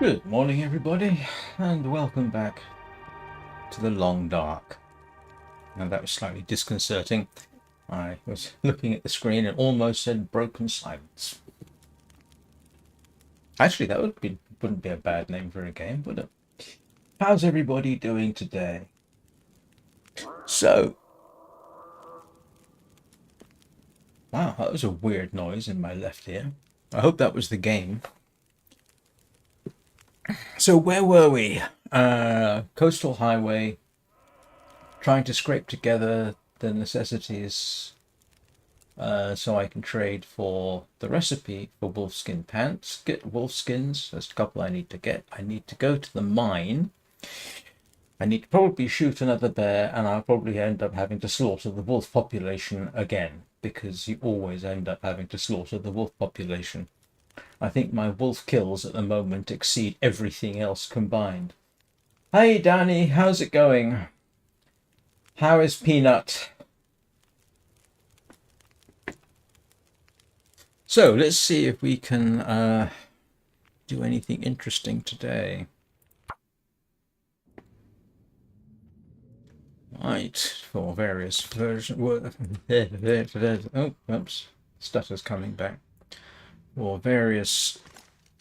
Good morning, everybody, and welcome back to the Long Dark. Now, that was slightly disconcerting. I was looking at the screen and almost said broken silence. Actually, that wouldn't be a bad name for a game, would it? How's everybody doing today? So, wow, that was a weird noise in my left ear. I hope that was the game. So, where were we? Coastal highway, trying to scrape together the necessities so I can trade for the recipe for wolfskin pants. Get wolfskins. There's a couple I need to get. I need to go to the mine. I need to probably shoot another bear, and I'll probably end up having to slaughter the wolf population again, because you always end up having to slaughter the wolf population. I think my wolf kills at the moment exceed everything else combined. Hey Danny, how's it going? How is Peanut? So let's see if we can do anything interesting today. Right, for various versions. Oh, oops, stutter's coming back. For various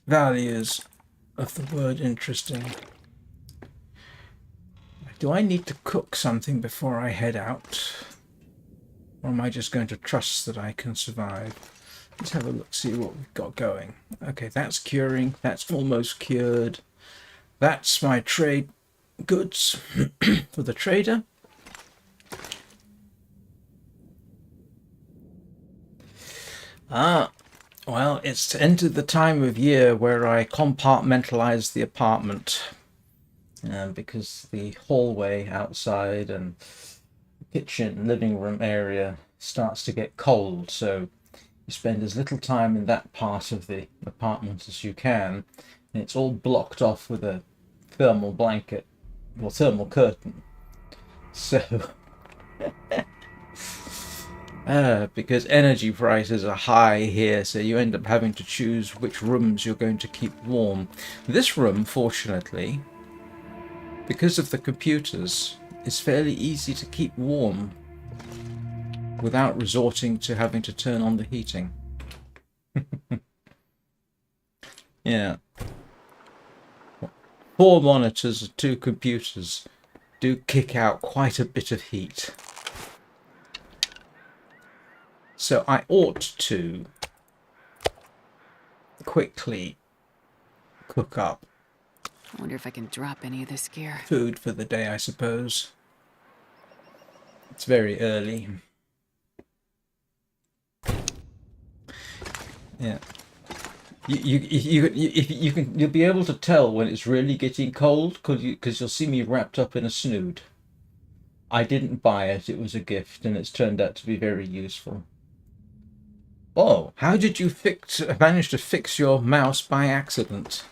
values of the word interesting. Do I need to cook something before I head out? Or am I just going to trust that I can survive? Let's have a look, see what we've got going. Okay, that's curing. That's almost cured. That's my trade goods for the trader. Well, it's entered the time of year where I compartmentalize the apartment because the hallway outside and kitchen, living room area starts to get cold. So you spend as little time in that part of the apartment as you can. And it's all blocked off with a thermal blanket or thermal curtain. So because energy prices are high here, so you end up having to choose which rooms you're going to keep warm. This room, fortunately, because of the computers, is fairly easy to keep warm without resorting to having to turn on the heating. Yeah. 4 monitors and 2 computers do kick out quite a bit of heat. So I ought to quickly cook up I wonder if I can drop any of this gear. food for the day, I suppose. It's very early. Yeah. You'll be able to tell when it's really getting cold because you'll see me wrapped up in a snood. I didn't buy it, it was a gift, and it's turned out to be very useful. Oh, how did you manage to fix your mouse by accident?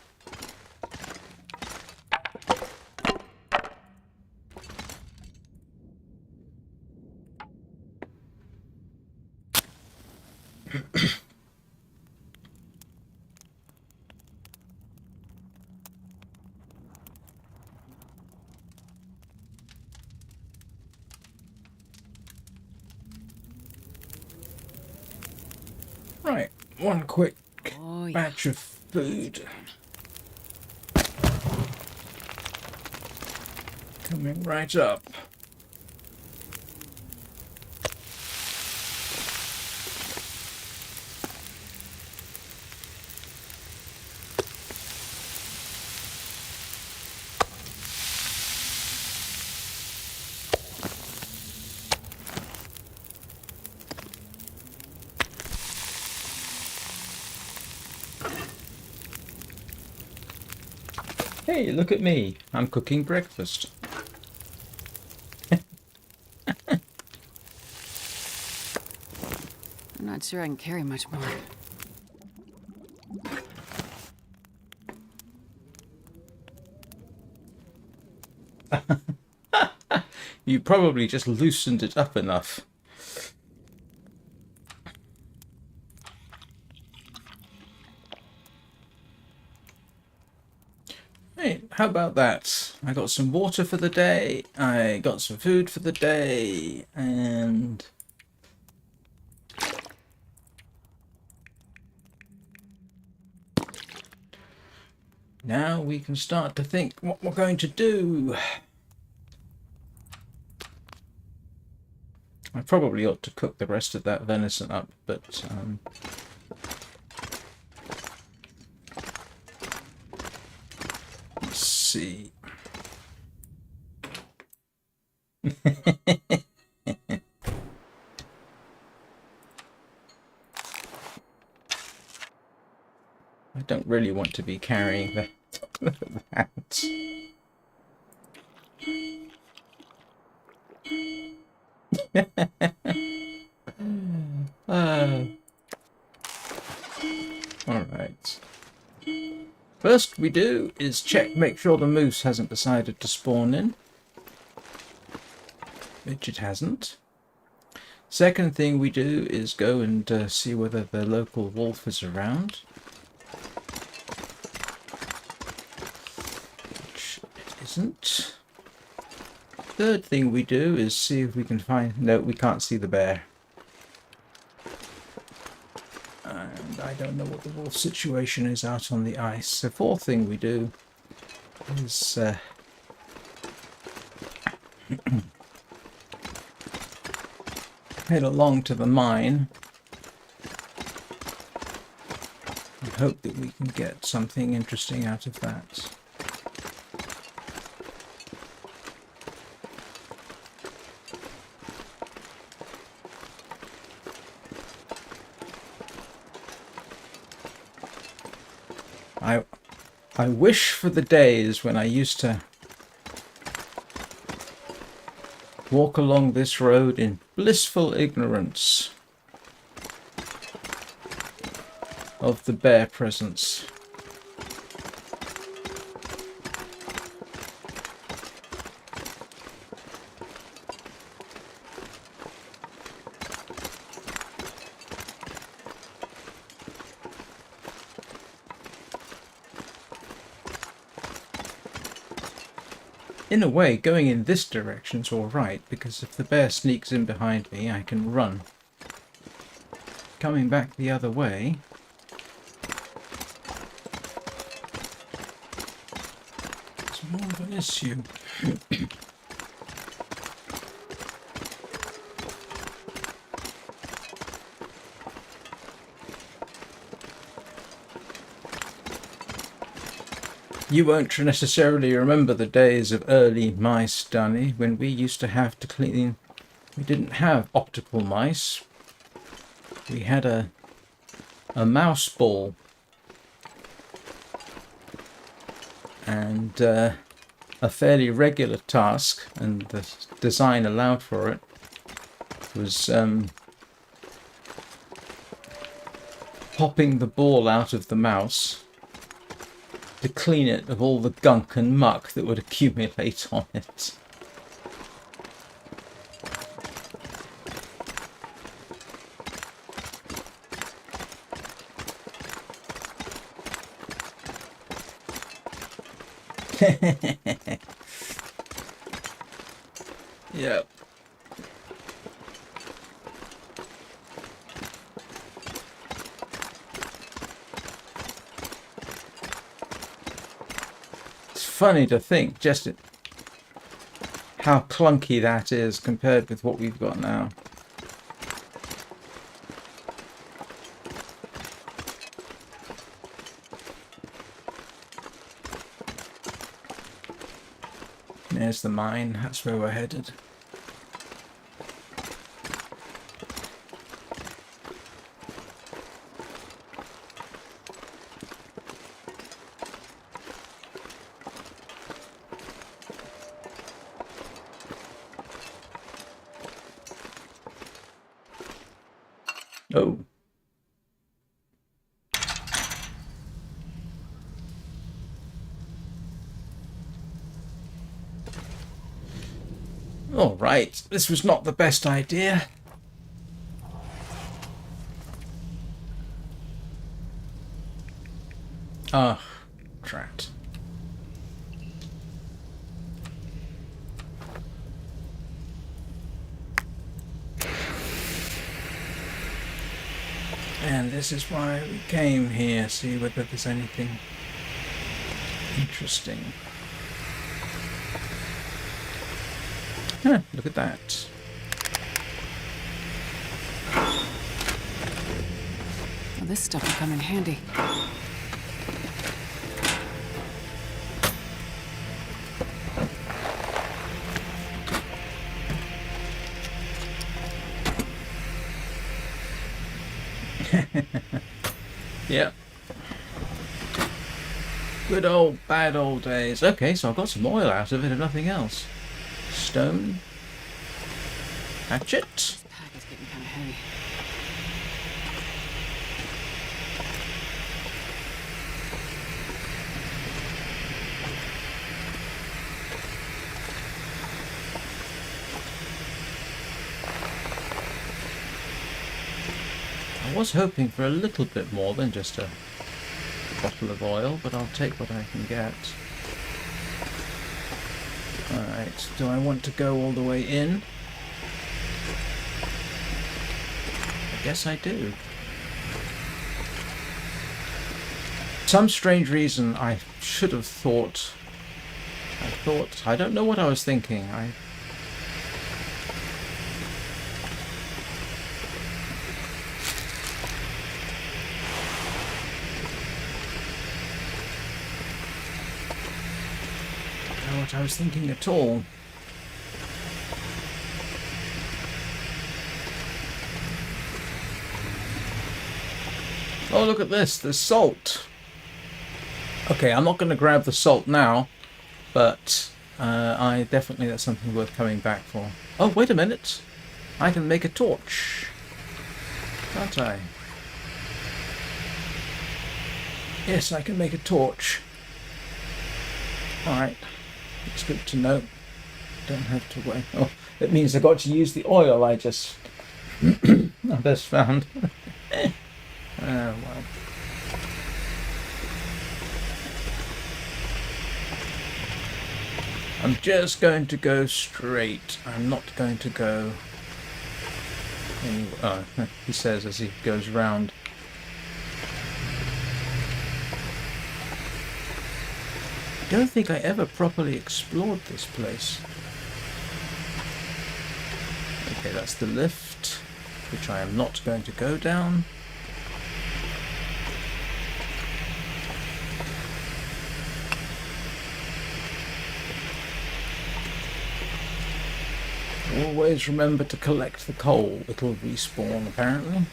Right, one quick Oh, yeah. batch of food. Coming right up. Hey, look at me. I'm cooking breakfast. I'm not sure I can carry much more. You probably just loosened it up enough. Hey, how about that? I got some water for the day, I got some food for the day, and now we can start to think what we're going to do. I probably ought to cook the rest of that venison up, but let's see. I don't really want to be carrying that. All right. First we do is check, make sure the moose hasn't decided to spawn in, which it hasn't. Second thing we do is go and see whether the local wolf is around, which it isn't. Third thing we do is see if we can find... No, we can't see the bear. And I don't know what the wolf situation is out on the ice. So fourth thing we do is head along to the mine and hope that we can get something interesting out of that. I wish for the days when I used to walk along this road in blissful ignorance of the bear presence. In a way, going in this direction's alright, because if the bear sneaks in behind me, I can run. Coming back the other way... it's more of an issue. You won't necessarily remember the days of early mice study when we used to have to clean... We didn't have optical mice. We had a mouse ball. And a fairly regular task, and the design allowed for it, was popping the ball out of the mouse to clean it of all the gunk and muck that would accumulate on it. Yep. Funny to think just how clunky that is compared with what we've got now. There's the mine, that's where we're headed. Oh. All right, this was not the best idea. Ah, drat. And this is why we came here, see whether there's anything interesting. Huh, look at that. Well, this stuff will come in handy. Yep. Good old, bad old days. Okay, so I've got some oil out of it, if nothing else. Stone. Hatchet. This pack is getting kind of heavy. I was hoping for a little bit more than just a bottle of oil, but I'll take what I can get. Alright, do I want to go all the way in? I guess I do. Some strange reason I should have thought... I don't know what I was thinking. What I was thinking at all. Oh, look at this. There's salt. Okay, I'm not going to grab the salt now, but I definitely, that's something worth coming back for. Oh, wait a minute. I can make a torch. Can't I? Yes, I can make a torch. Alright. It's good to know. Don't have to wait. Oh, it means I got to use the oil I just found. Oh well. I'm just going to go straight. I'm not going to go anywhere. Oh, he says as he goes round. I don't think I ever properly explored this place. Okay, that's the lift, which I am not going to go down. Always remember to collect the coal. It'll respawn, apparently.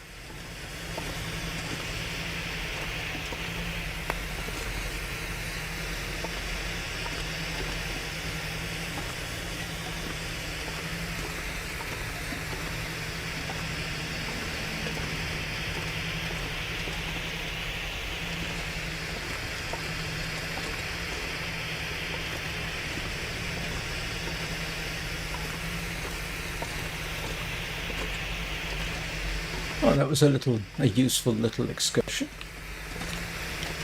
Oh, that was a useful little excursion.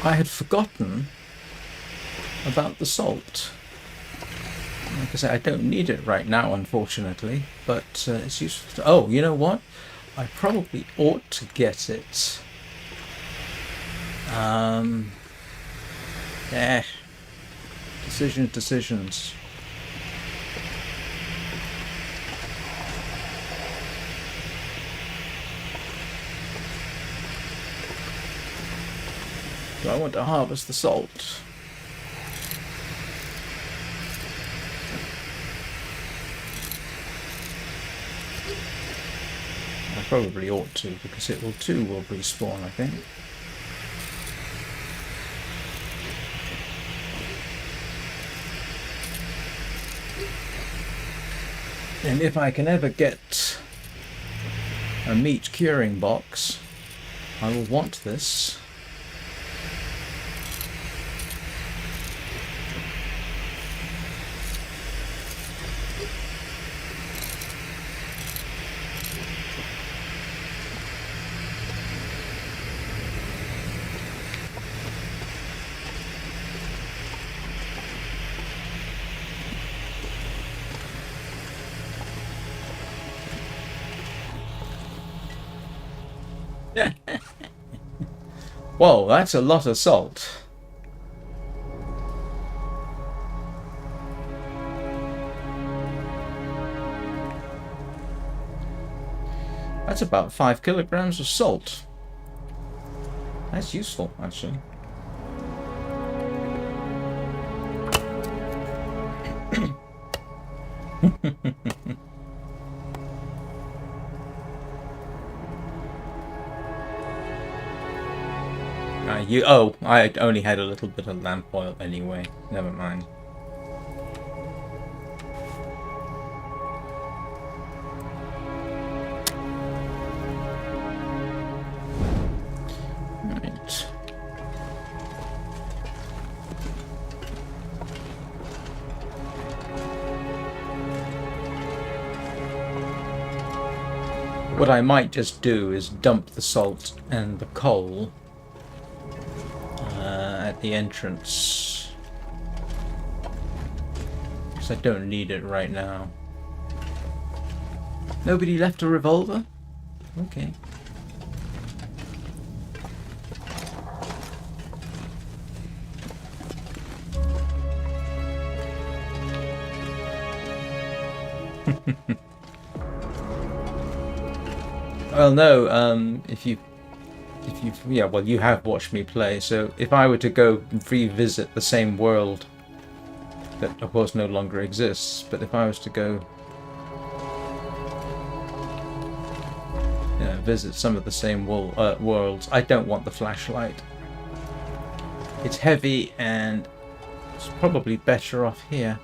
I had forgotten about the salt. Like I say, I don't need it right now, unfortunately, but it's useful to... Oh, you know what? I probably ought to get it. Decisions. Do I want to harvest the salt? I probably ought to, because it will respawn, I think. And if I can ever get a meat curing box, I will want this. Whoa, that's a lot of salt. That's about 5 kilograms of salt. That's useful, actually. I only had a little bit of lamp oil anyway. Never mind. Right. What I might just do is dump the salt and the coal at the entrance, because I don't need it right now. Nobody left a revolver? Okay. Well, no, yeah, well, you have watched me play, so if I were to go revisit the same world that, of course, no longer exists, but if I was to go visit some of the same worlds, I don't want the flashlight. It's heavy, and it's probably better off here.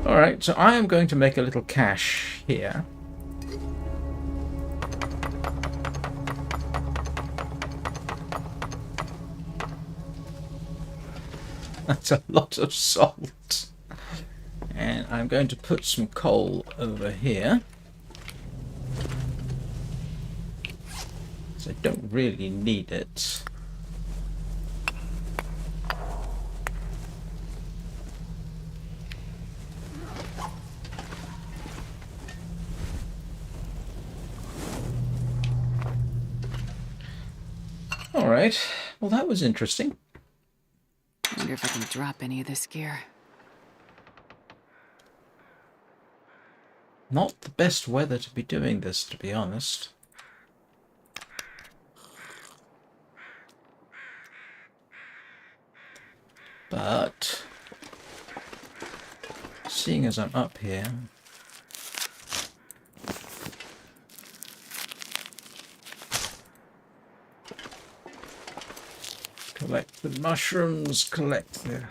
Alright, so I am going to make a little cache here. That's a lot of salt. And I'm going to put some coal over here. So I don't really need it. Alright, well that was interesting. I wonder if I can drop any of this gear. Not the best weather to be doing this, to be honest. But seeing as I'm up here, collect the mushrooms, collect the...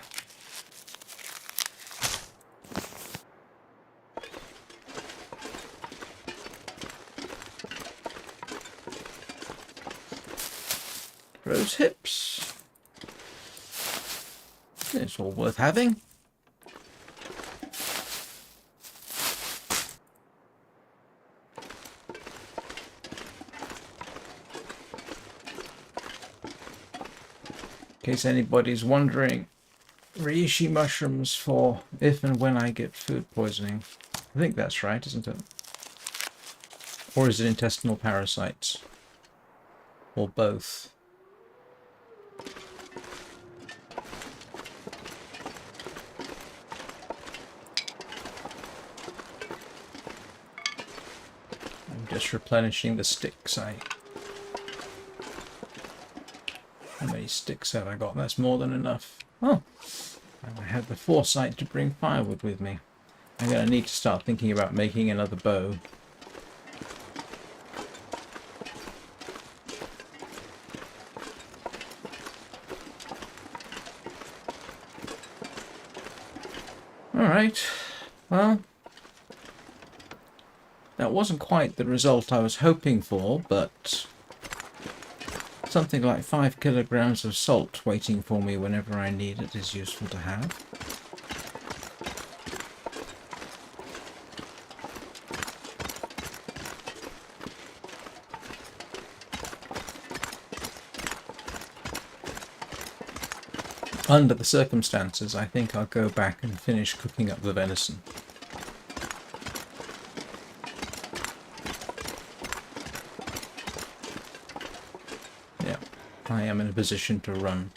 rose hips. It's all worth having. In case anybody's wondering, reishi mushrooms for if and when I get food poisoning. I think that's right, isn't it? Or is it intestinal parasites? Or both? I'm just replenishing the sticks. How many sticks have I got? That's more than enough. Oh, and I had the foresight to bring firewood with me. I'm going to need to start thinking about making another bow. Alright, well, that wasn't quite the result I was hoping for, but something like 5 kilograms of salt waiting for me whenever I need it is useful to have. under the circumstances, I think I'll go back and finish cooking up the venison. Yeah, I am in a position to run.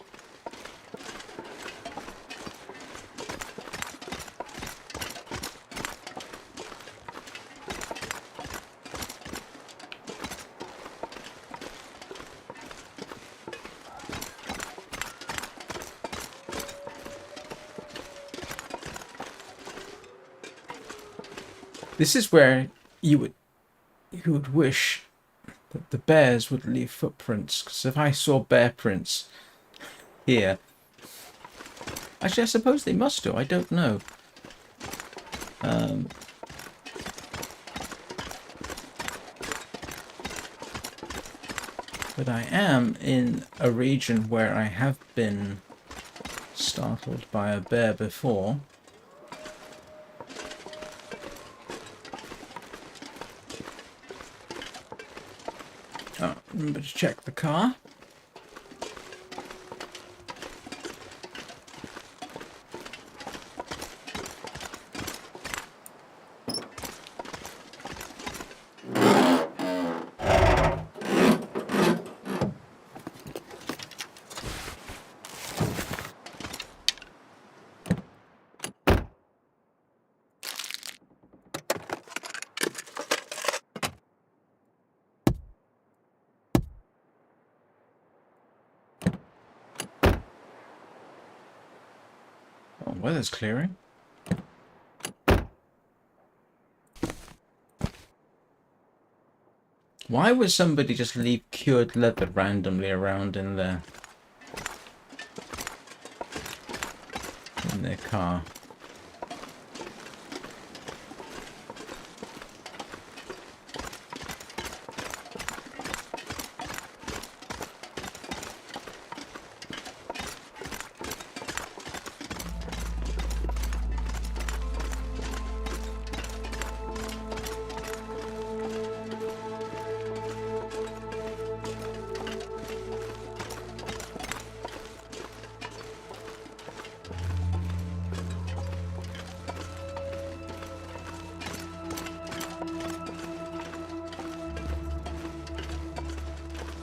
This is where you would wish that the bears would leave footprints, because if I saw bear prints here, actually I suppose they must do, I don't know. But I am in a region where I have been startled by a bear before. Oh, remember to check the car. Oh, weather's clearing. Why would somebody just leave cured leather randomly around in their car?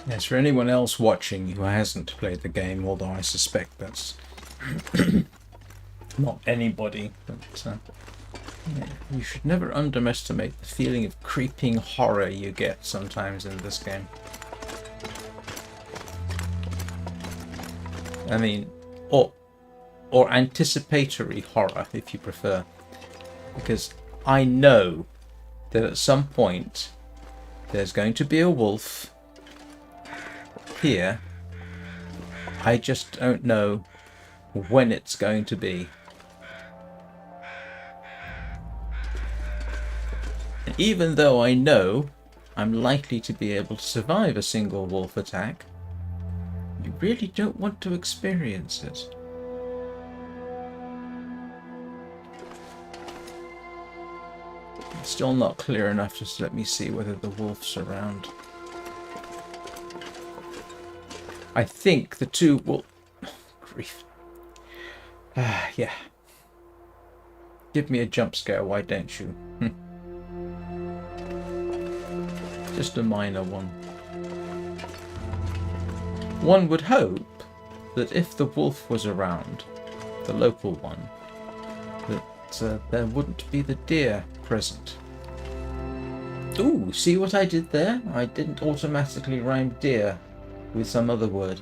Yes, for anyone else watching who hasn't played the game, although I suspect that's not anybody, but yeah, you should never underestimate the feeling of creeping horror you get sometimes in this game. I mean, or anticipatory horror, if you prefer, because I know that at some point there's going to be a wolf here. I just don't know when it's going to be. And even though I know I'm likely to be able to survive a single wolf attack, you really don't want to experience it. It's still not clear enough just to let me see whether the wolf's around. I think the two will... grief. Yeah. Give me a jump scare, why don't you? Just a minor one. One would hope that if the wolf was around, the local one, that there wouldn't be the deer present. Ooh, see what I did there? I didn't automatically rhyme deer with some other word.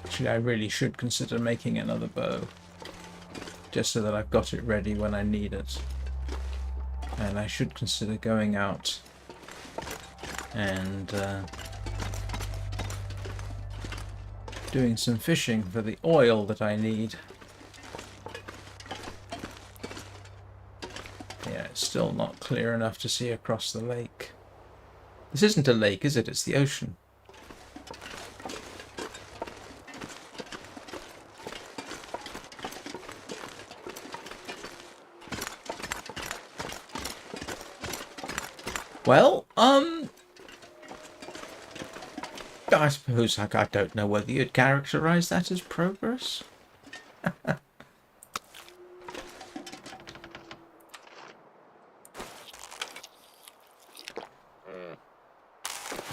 Actually, I really should consider making another bow, just so that I've got it ready when I need it. And I should consider going out and doing some fishing for the oil that I need. Yeah, it's still not clear enough to see across the lake. This isn't a lake, is it? It's the ocean. Well, I suppose I don't know whether you'd characterize that as progress.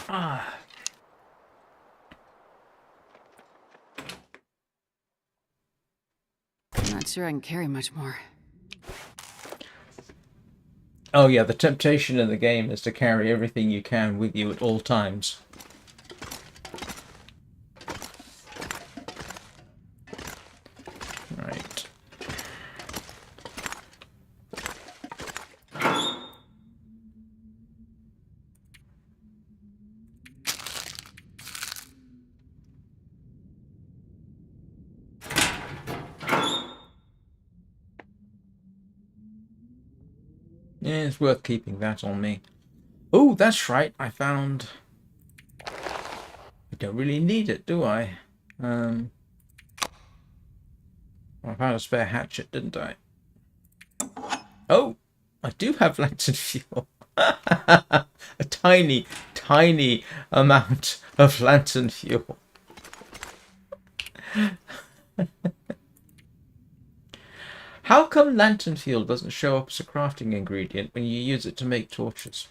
Ah. I'm not sure I can carry much more. Oh yeah, the temptation in the game is to carry everything you can with you at all times. Right. Yeah, it's worth keeping that on me. Oh, that's right. I found... I don't really need it, do I? I found a spare hatchet, didn't I? Oh, I do have lantern fuel. A tiny, tiny amount of lantern fuel. How come lantern fuel doesn't show up as a crafting ingredient when you use it to make torches?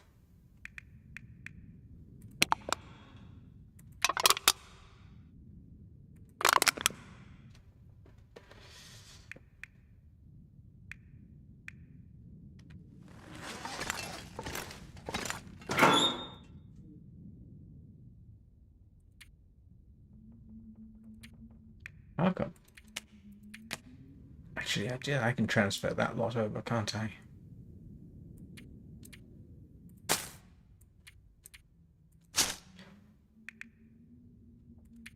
How come? Actually, I can transfer that lot over, can't I?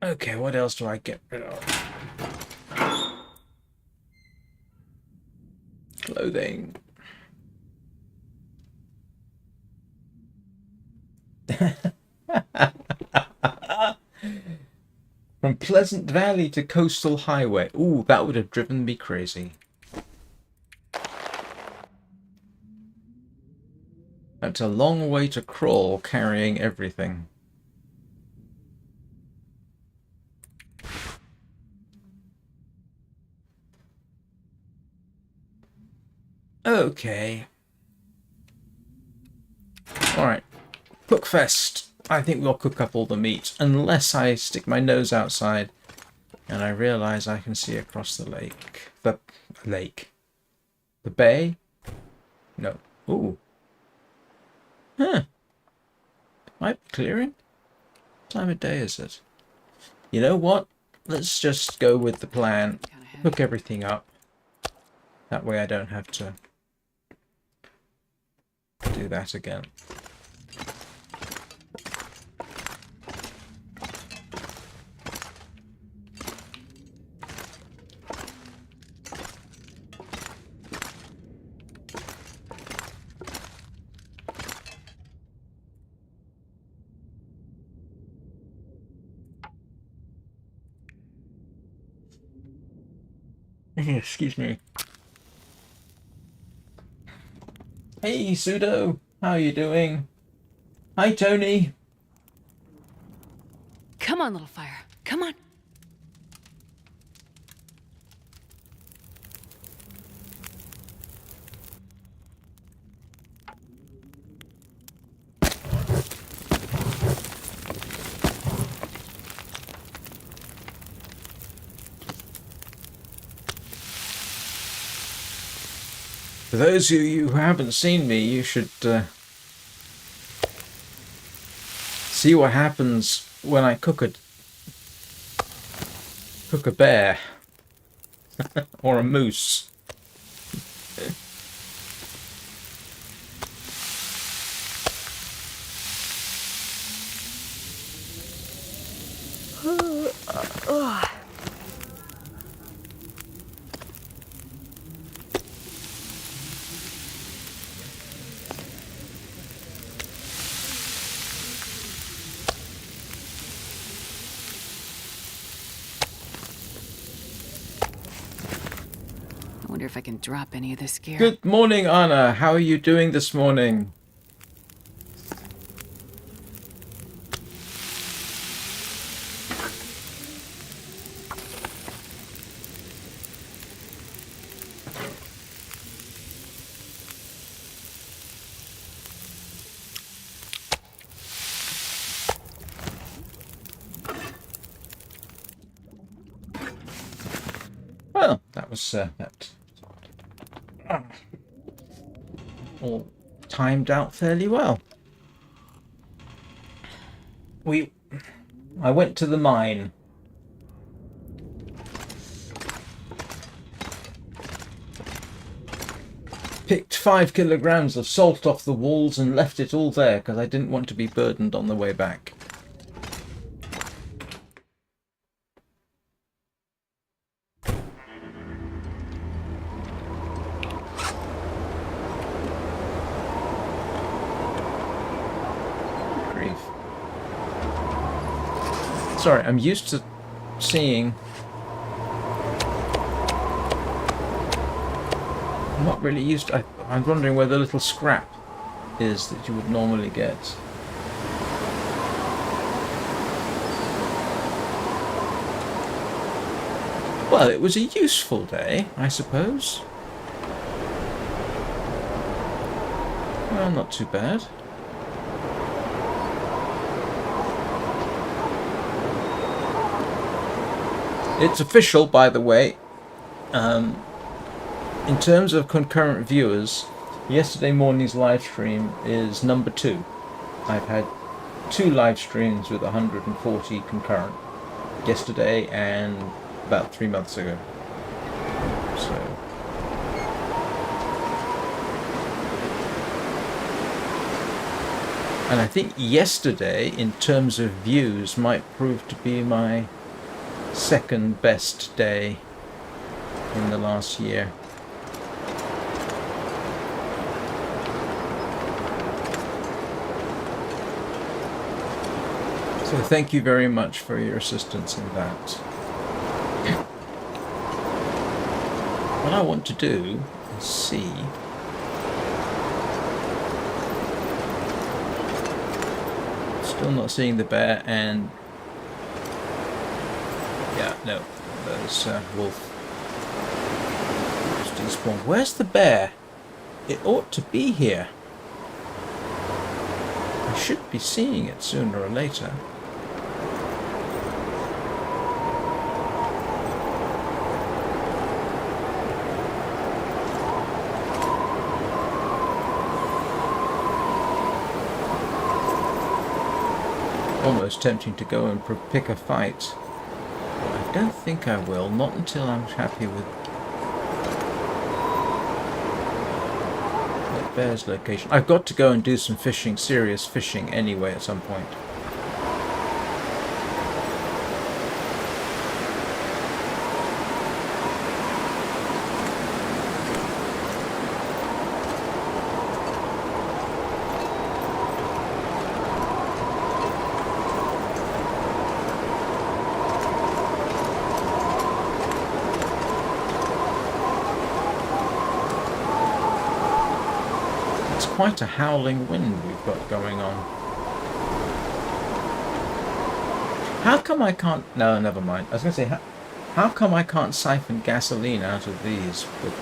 Okay, what else do I get rid of? Clothing. From Pleasant Valley to Coastal Highway. Ooh, that would have driven me crazy. That's a long way to crawl carrying everything. Okay. Alright. Cookfest. I think we'll cook up all the meat, unless I stick my nose outside and I realise I can see across the lake. The lake. The bay? No. Ooh. Huh. Might be clearing. What time of day is it? You know what? Let's just go with the plan. Cook everything up. That way I don't have to do that again. Excuse me. Hey, Pseudo. How you doing? Hi, Tony. Come on, little fire. Come on. For those of you who haven't seen me, you should see what happens when I cook a bear or a moose. I wonder if I can drop any of this gear. Good morning, Anna. How are you doing this morning? that was that all timed out fairly well. I went to the mine. Picked 5 kilograms of salt off the walls and left it all there because I didn't want to be burdened on the way back. Grief. Sorry, I'm used to seeing... I'm not really used to... I'm wondering where the little scrap is that you would normally get. Well, it was a useful day, I suppose. Well, not too bad. It's official, by the way. In terms of concurrent viewers, yesterday morning's live stream is number 2. I've had 2 live streams with 140 concurrent. Yesterday and about 3 months ago. So... And I think yesterday, in terms of views, might prove to be my second best day in the last year. So thank you very much for your assistance in that. What I want to do is see... Still not seeing the bear, and... Yeah, no, there's wolf. Just despawned. Where's the bear? It ought to be here. I should be seeing it sooner or later. Almost tempting to go and pick a fight. But I don't think I will, not until I'm happy with that bear's location. I've got to go and do some fishing, serious fishing anyway at some point. Quite a howling wind we've got going on. How come I can't... No, never mind. I was going to say, how come I can't siphon gasoline out of these? But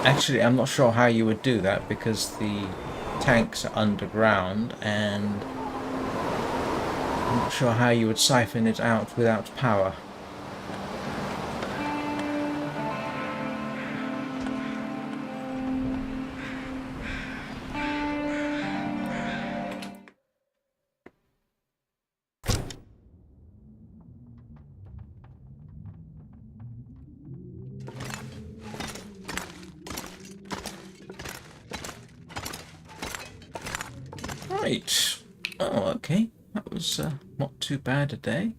actually, I'm not sure how you would do that because the tanks are underground, and I'm not sure how you would siphon it out without power. Right. Oh, okay. That was not too bad a day.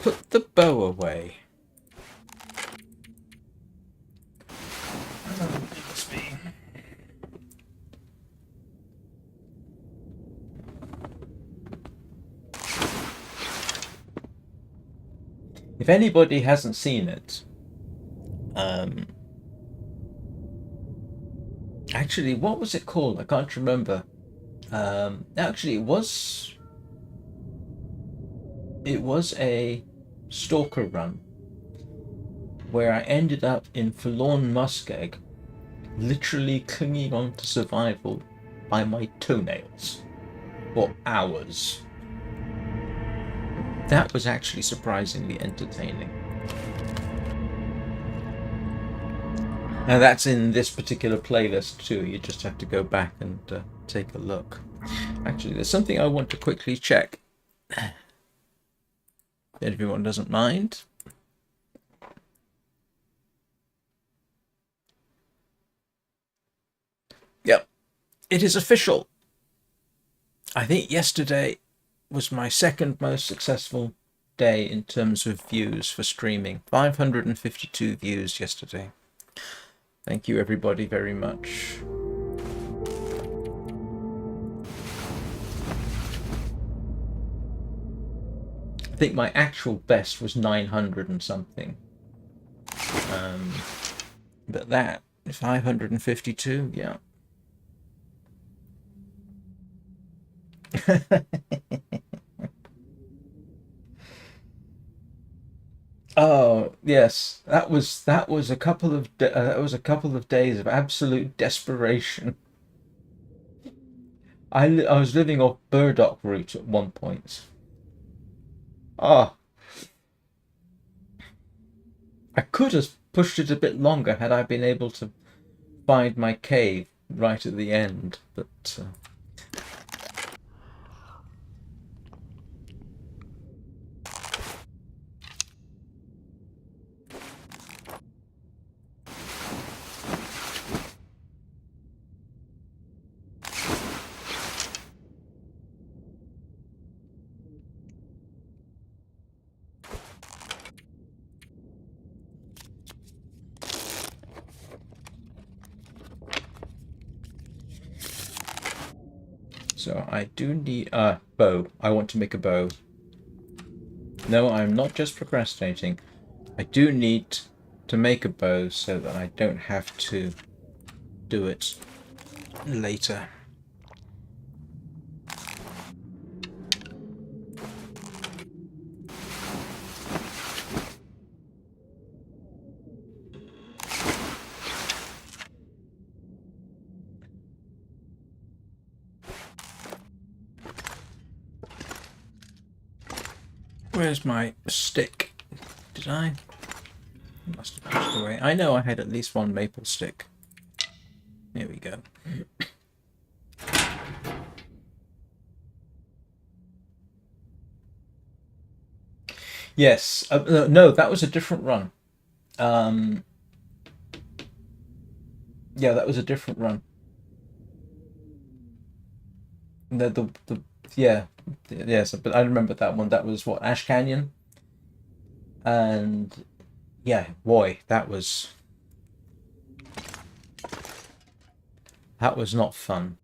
Put the bow away. If anybody hasn't seen it, actually, what was it called? I can't remember. Actually, it was a stalker run where I ended up in Forlorn Muskeg, literally clinging on to survival by my toenails for hours. That was actually surprisingly entertaining. Now that's in this particular playlist too. You just have to go back and take a look. Actually, there's something I want to quickly check. If everyone doesn't mind. Yep, it is official. I think yesterday was my second most successful day in terms of views for streaming. 552 views yesterday. Thank you everybody very much. I think my actual best was 900 and something. But that, 552, yeah. Oh yes, that was a couple of that was a couple of days of absolute desperation. I was living off burdock root at one point. Oh, I could have pushed it a bit longer had I been able to find my cave right at the end, but. So I do need a bow. I want to make a bow. No, I'm not just procrastinating. I do need to make a bow so that I don't have to do it later. Where's my stick? Did I? Must have pushed away. I know I had at least one maple stick. Here we go. Yes. No, that was a different run. Yeah, that was a different run. Yeah, yes, but I remember that one. That was what, Ash Canyon, and yeah, boy, that was not fun.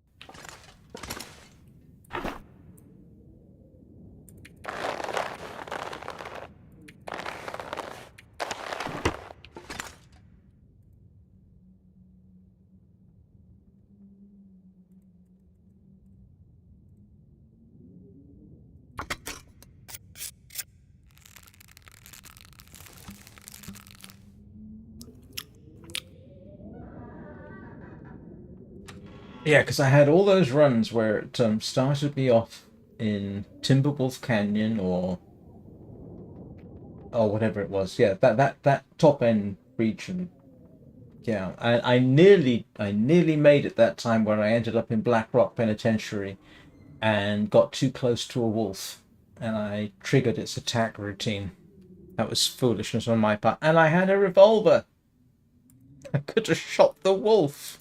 Yeah, because I had all those runs where it started me off in Timberwolf Canyon or whatever it was. Yeah, that top end region. Yeah, I nearly made it that time where I ended up in Black Rock Penitentiary and got too close to a wolf, and I triggered its attack routine. That was foolishness on my part, and I had a revolver. I could have shot the wolf.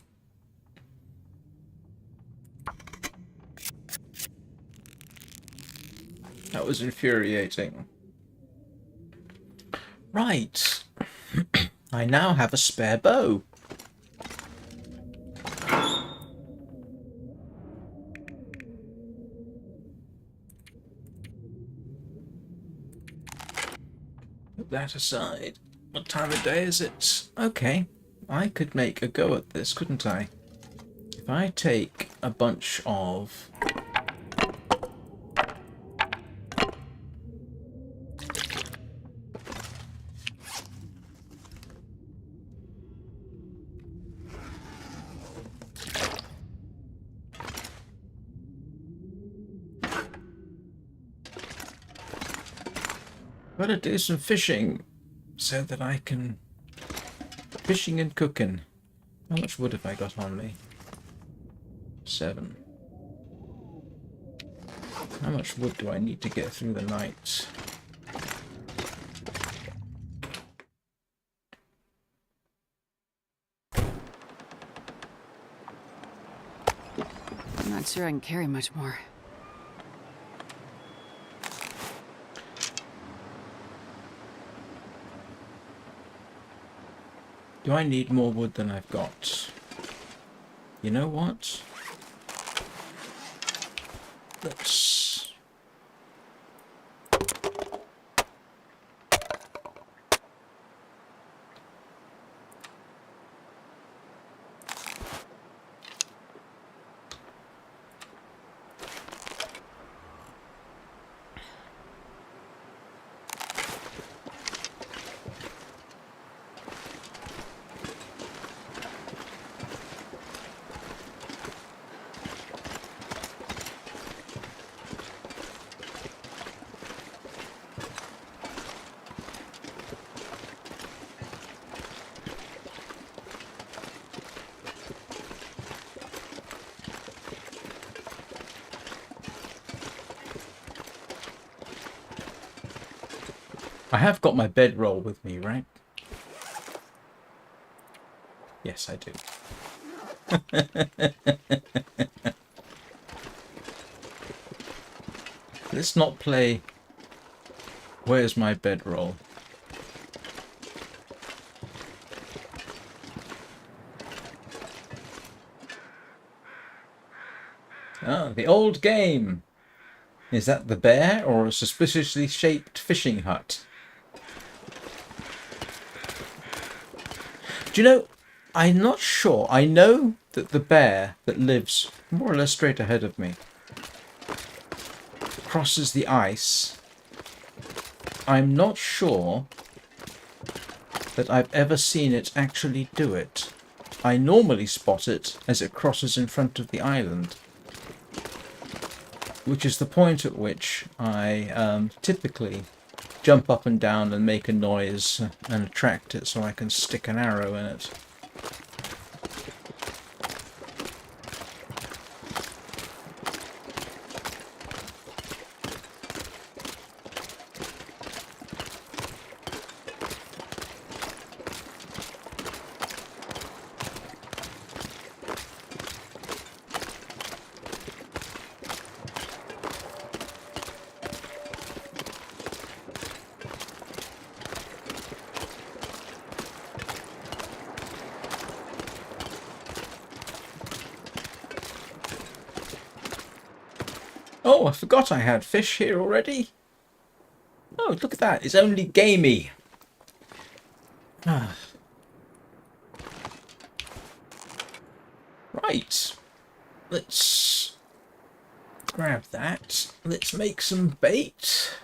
That was infuriating. Right. I now have a spare bow. Put that aside. What time of day is it? Okay. I could make a go at this, couldn't I? If I take a bunch of... Gotta do some fishing so that I can... Fishing and cooking. How much wood have I got on me? 7. How much wood do I need to get through the night? I'm not sure I can carry much more. Do I need more wood than I've got? You know what? Let's... I have got my bedroll with me, right? Yes, I do. Let's not play Where's My Bedroll? Ah, the old game. Is that the bear or a suspiciously shaped fishing hut? Do you know, I'm not sure. I know that the bear that lives more or less straight ahead of me crosses the ice. I'm not sure that I've ever seen it actually do it. I normally spot it as it crosses in front of the island, which is the point at which I typically jump up and down and make a noise and attract it so I can stick an arrow in it. Oh, I forgot I had fish here already. Oh, look at that. It's only gamey. Right. Let's grab that. Let's make some bait.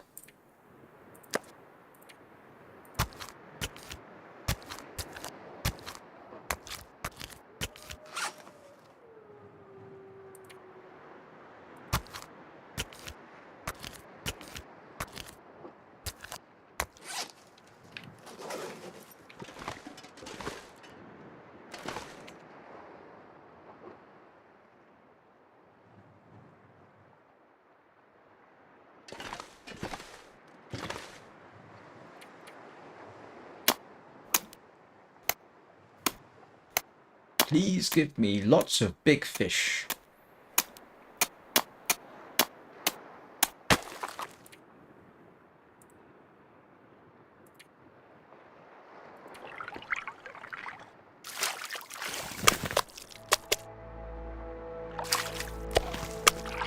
Please give me lots of big fish.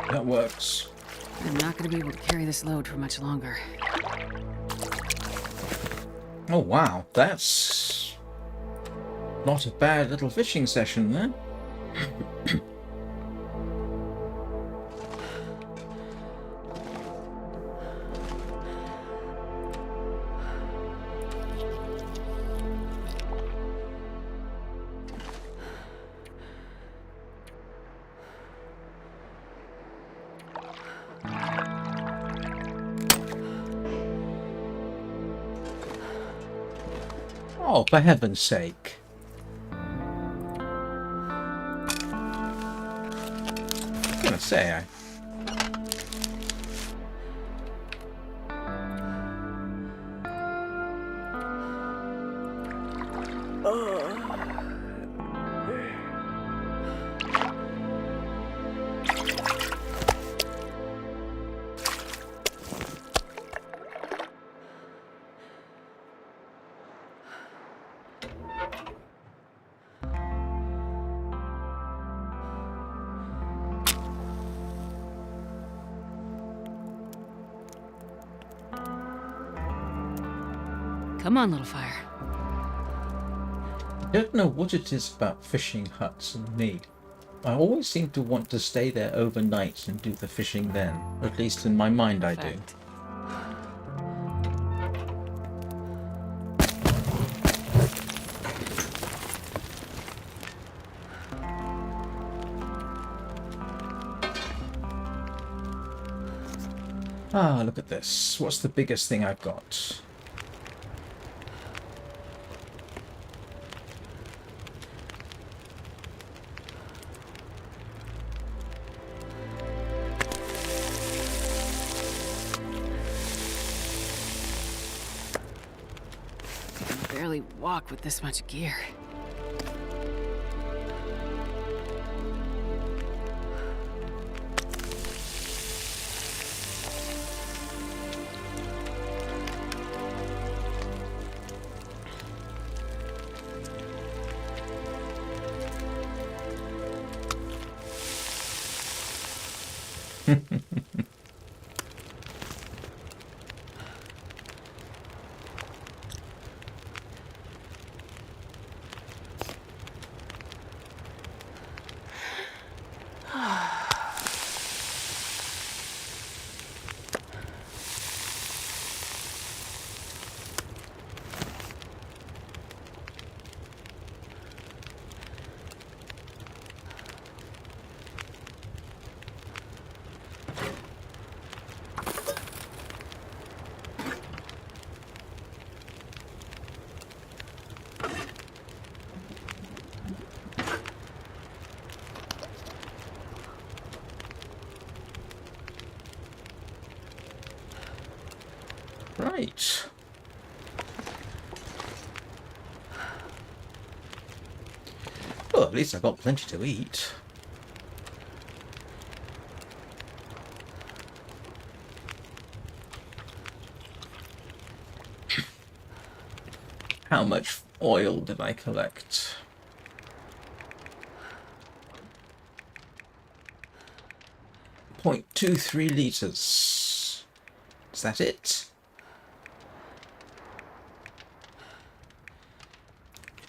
That works. I'm not going to be able to carry this load for much longer. Oh wow, that's not a bad little fishing session there. Oh, for heaven's sake. I'm gonna say I... Come on, little fire. I don't know what it is about fishing huts and me. I always seem to want to stay there overnight and do the fishing then. At least in my mind I do. Fact. Ah, look at this. What's the biggest thing I've got? I can barely walk with this much gear. Right. Well, at least I've got plenty to eat. How much oil did I collect? .23 litres. Is that it?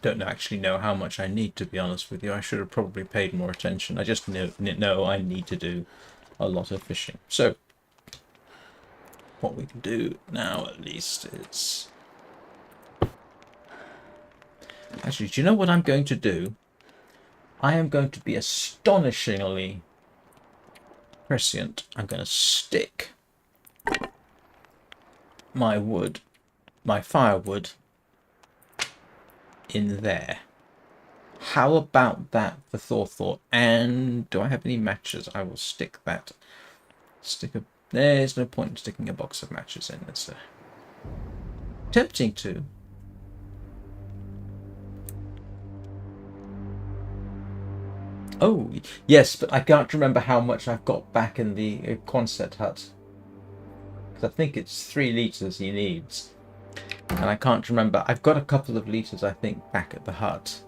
Don't actually know how much I need, to be honest with you. I should have probably paid more attention. I just know I need to do a lot of fishing. So, what we can do now, at least, is... Actually, do you know what I'm going to do? I am going to be astonishingly prescient. I'm going to stick my wood, my firewood, in there. How about that for thought? And do I have any matches? I will stick that. There's no point in sticking a box of matches in. It's tempting to. Oh, yes, but I can't remember how much I've got back in the Quonset hut. Because I think it's 3 litres he needs. And I can't remember. I've got a couple of litres, I think, back at the hut.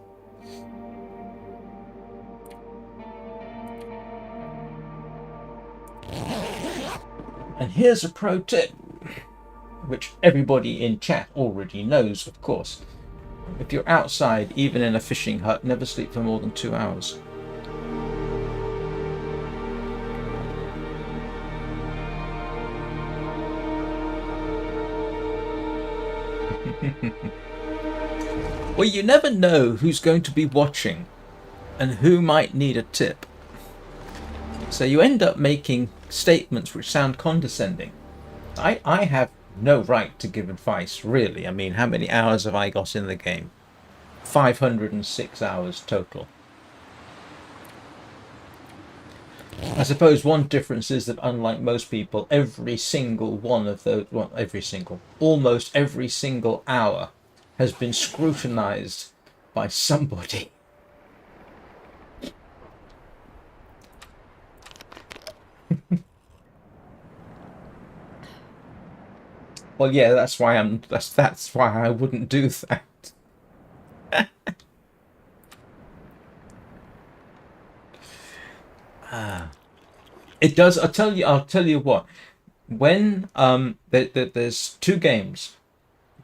And here's a pro tip, which everybody in chat already knows, of course. If you're outside, even in a fishing hut, never sleep for more than 2 hours. Well, you never know who's going to be watching and who might need a tip. So you end up making statements which sound condescending. I have no right to give advice, really. I mean, how many hours have I got in the game? 506 hours total. I suppose one difference is that unlike most people, every single one of those, well, almost every single hour has been scrutinized by somebody. Well, yeah, that's why that's why I wouldn't do that. It does. I'll tell you what. When there's two games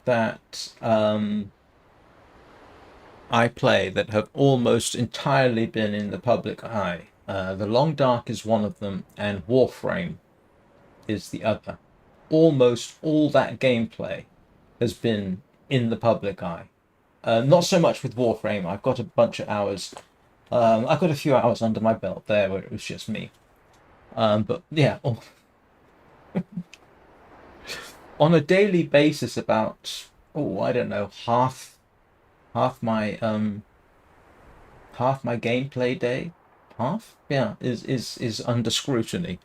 that I play that have almost entirely been in the public eye. The Long Dark is one of them, and Warframe is the other. Almost all that gameplay has been in the public eye. Not so much with Warframe. I've got a bunch of hours. I've got a few hours under my belt there where it was just me. But yeah, on a daily basis, about I don't know, half my half my gameplay day, half, yeah, is under scrutiny.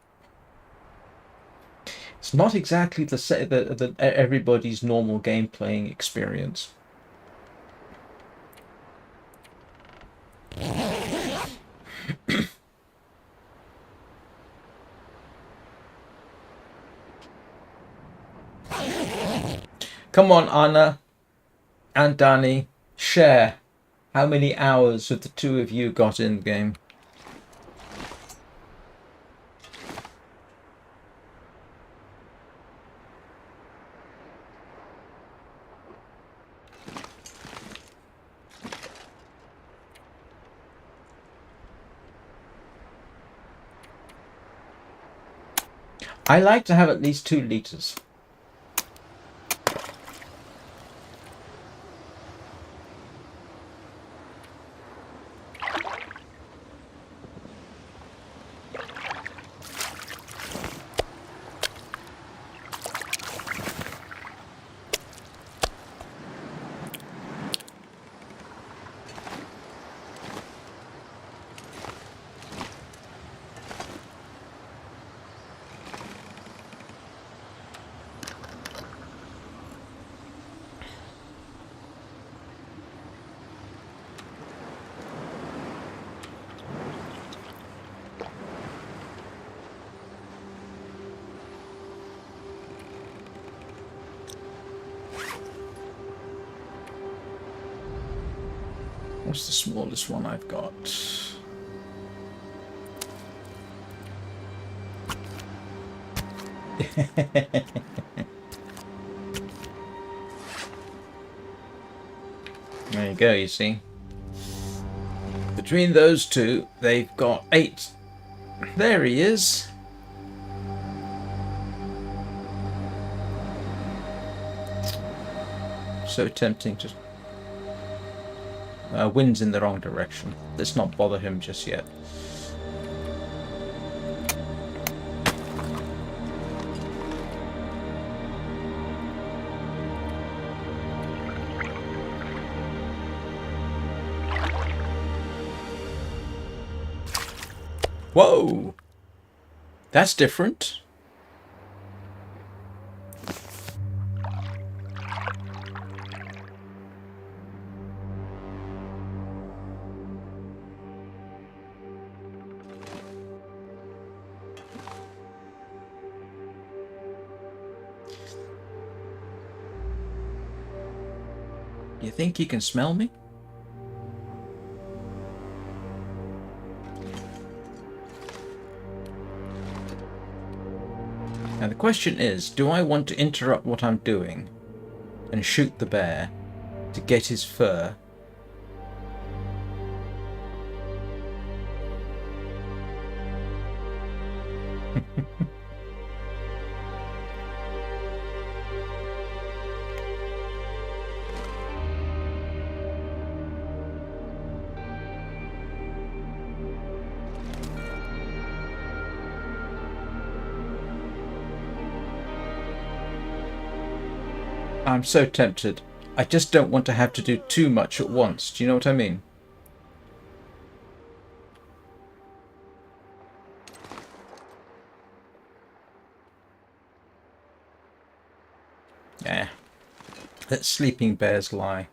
It's not exactly the everybody's normal game playing experience. Come on, Anna and Danny, share. How many hours have the two of you got in the game? I like to have at least 2 liters. What's the smallest one I've got? There you go, you see. Between those two, they've got 8. There he is. So tempting to... wind's in the wrong direction. Let's not bother him just yet. Whoa! That's different. You think he can smell me? Now the question is, do I want to interrupt what I'm doing and shoot the bear to get his fur? I'm so tempted. I just don't want to have to do too much at once. Do you know what I mean? Yeah. Let sleeping bears lie.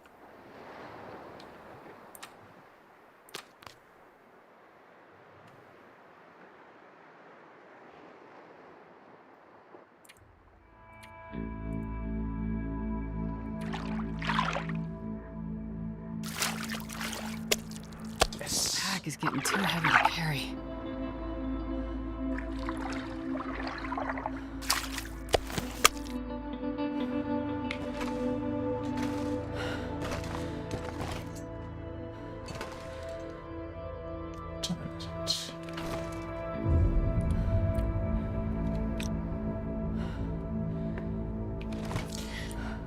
Yes. Pack is getting too heavy to carry.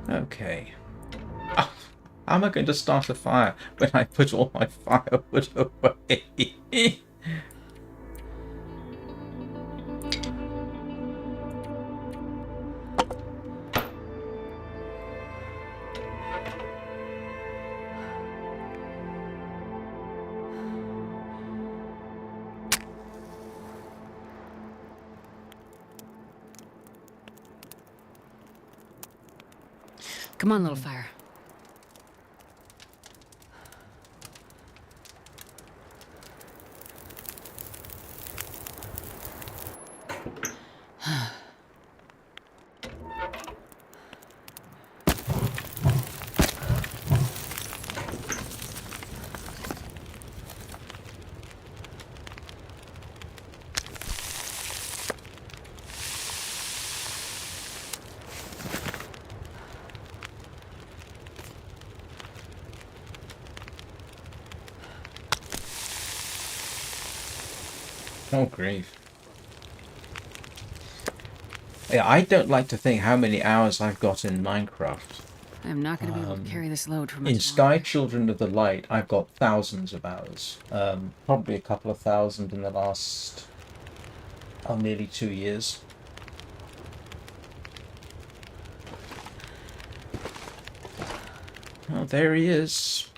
Okay. Oh, how am I going to start a fire when I put all my firewood away? Come on, little fire. Oh, grief. Yeah, I don't like to think how many hours I've got in Minecraft. I am not going to be able to carry this load for much In Sky longer. Children of the Light, I've got thousands of hours. Probably a couple of thousand in the last, nearly 2 years. Oh, there he is.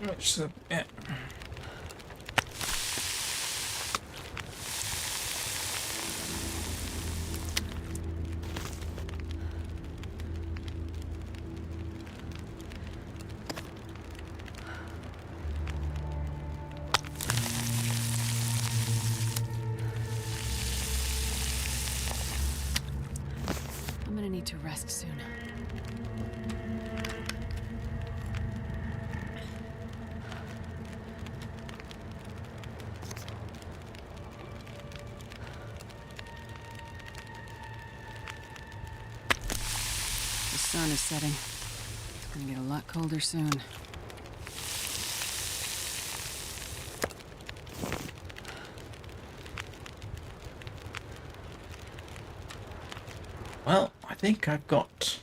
Which the, yeah. I'm going to need to rest soon. The sun is setting. It's going to get a lot colder soon. Well, I think I've got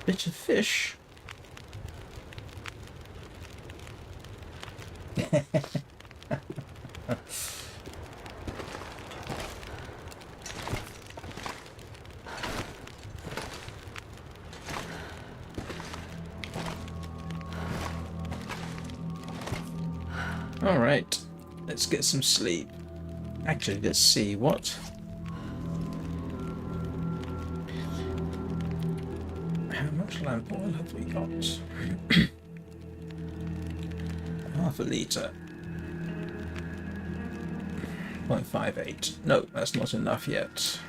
a bit of fish. All right, let's get some sleep. Actually, let's see what. How much lamp oil have we got? Half a litre. 0.58. No, that's not enough yet.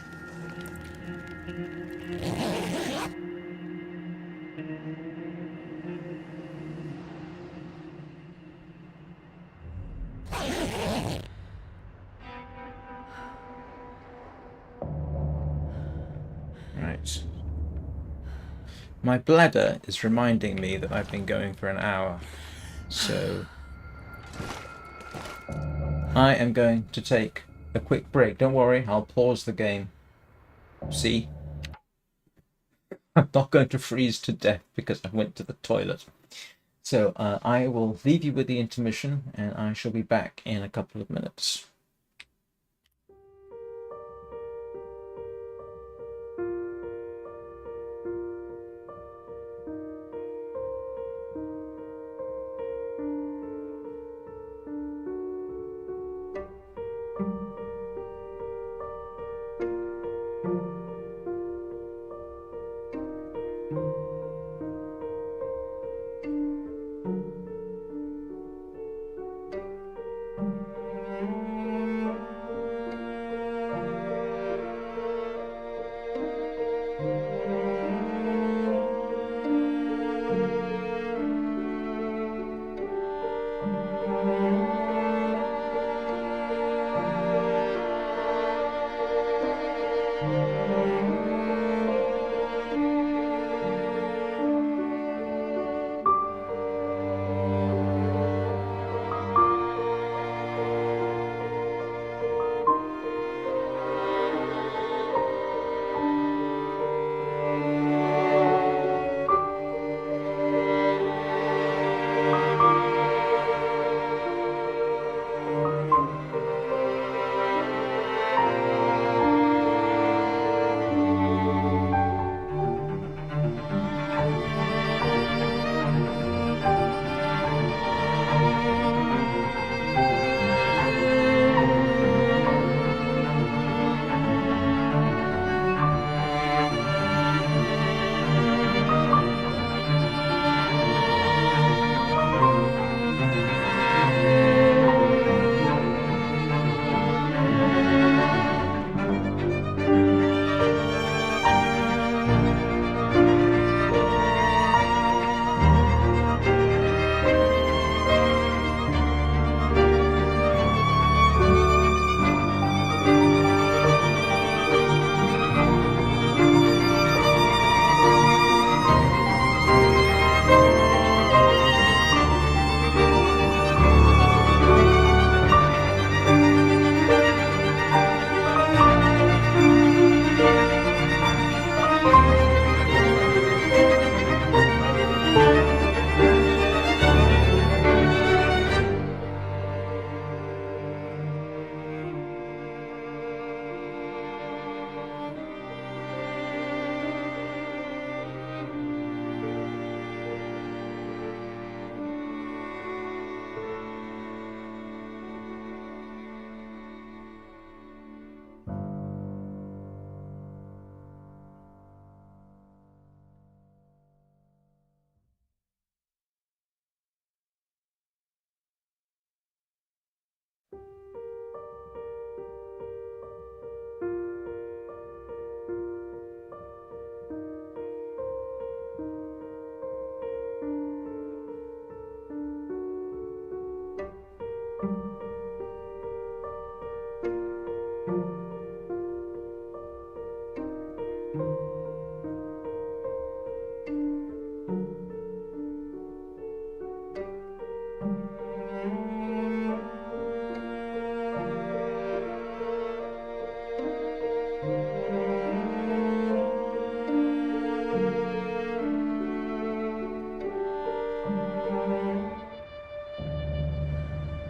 My bladder is reminding me that I've been going for an hour. So I am going to take a quick break. Don't worry, I'll pause the game. See? I'm not going to freeze to death because I went to the toilet. So I will leave you with the intermission, and I shall be back in a couple of minutes.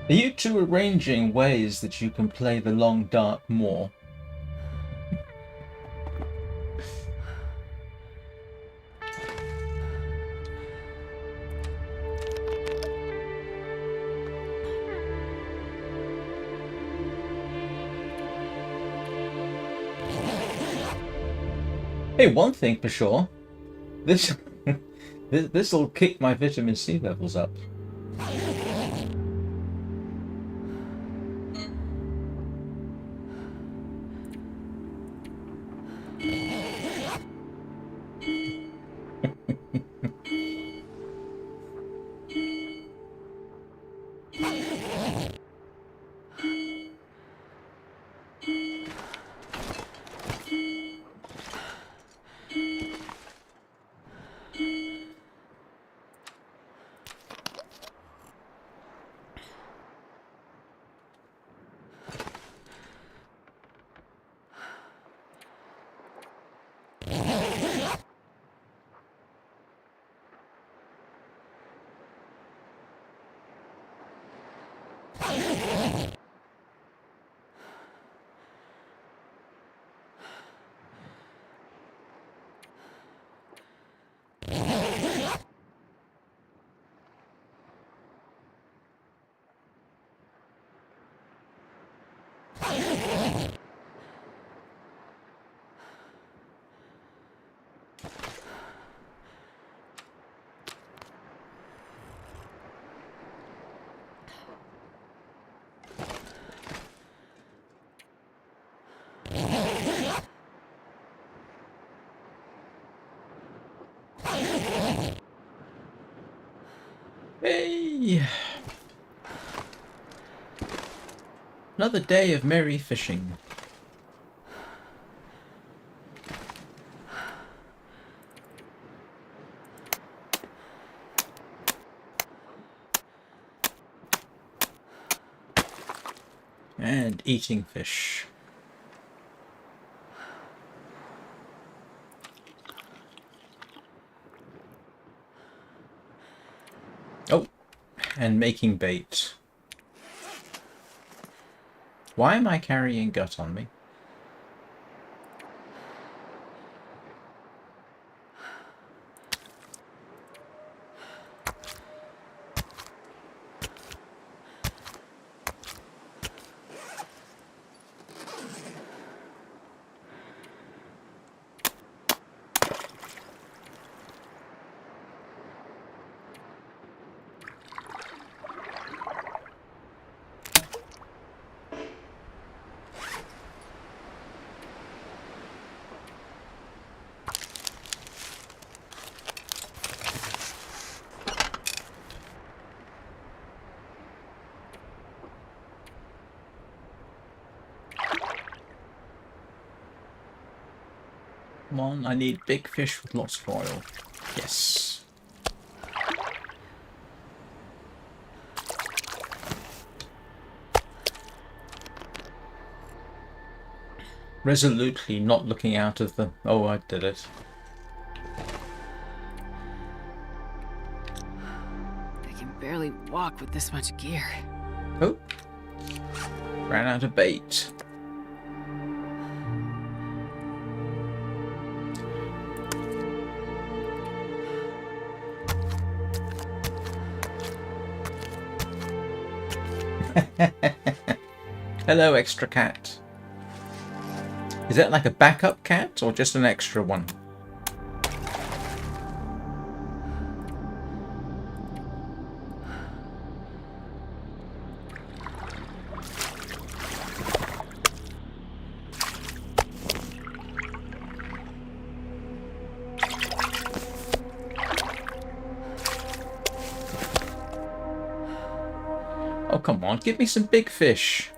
Are you two arranging ways that you can play the long dark more? Hey, one thing for sure. This this'll kick my vitamin C levels up. Hey! Another day of merry fishing. And eating fish. Oh, and making bait. Why am I carrying gut on me? Come on, I need big fish with lots of oil. Yes. Resolutely not looking out of the... Oh, I did it. I can barely walk with this much gear. Oh. Ran out of bait. Hello, extra cat. Is that like a backup cat or just an extra one? Oh, come on, give me some big fish.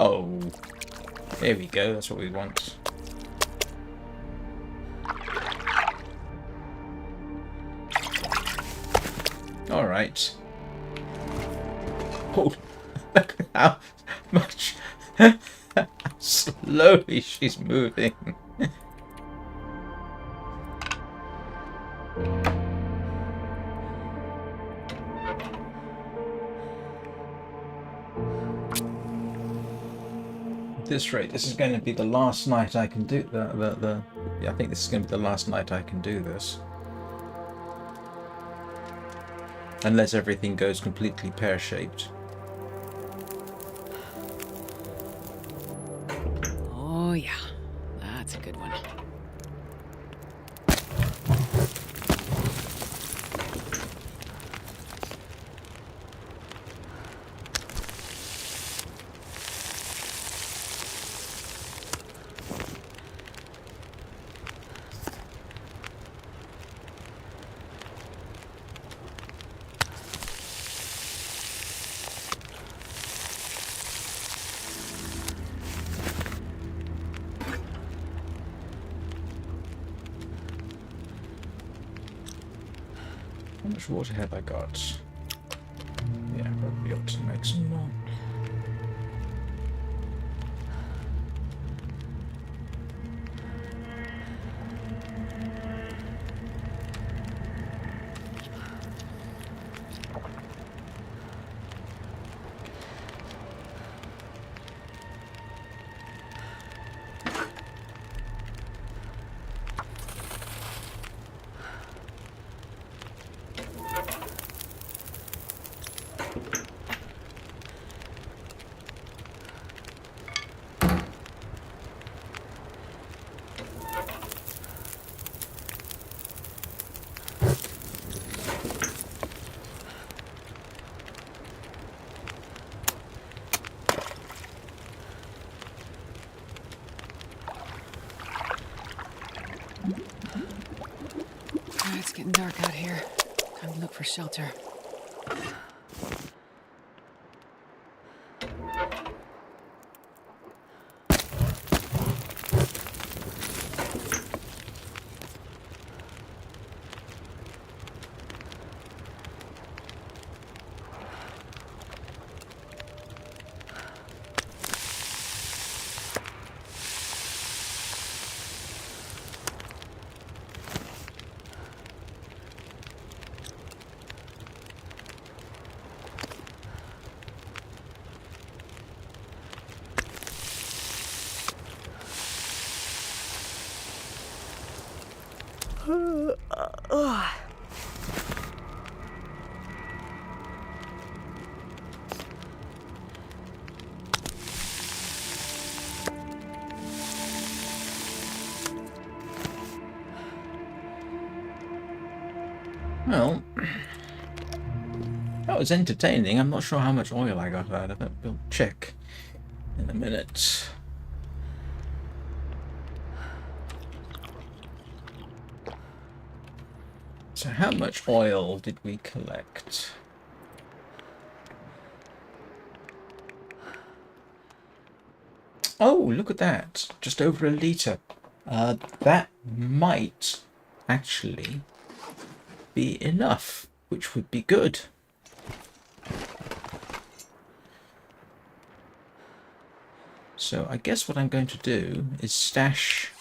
Oh, there we go, that's what we want. Alright. Oh, look at how much slowly she's moving. At this rate, this is going to be the last night I can do yeah, I think this is going to be the last night I can do this. Unless everything goes completely pear-shaped. Oh yeah, that's a good one. How much water have I got? Yeah, probably ought to make some more. It's getting dark out here. Time to look for shelter. Well, that was entertaining. I'm not sure how much oil I got out of it. We'll check in a minute. So how much oil did we collect? Oh, look at that. Just over a litre. That might actually be enough, which would be good. So I guess what I'm going to do is stash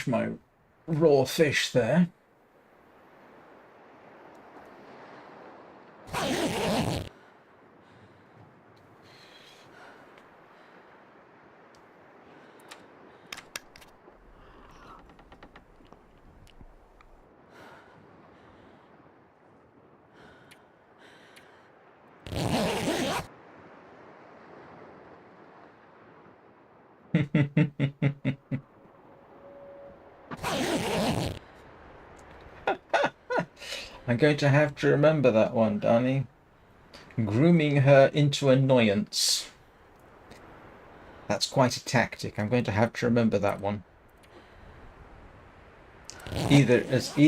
my raw fish there. I'm going to have to remember that one, Danny. Grooming her into annoyance. That's quite a tactic. I'm going to have to remember that one. Either as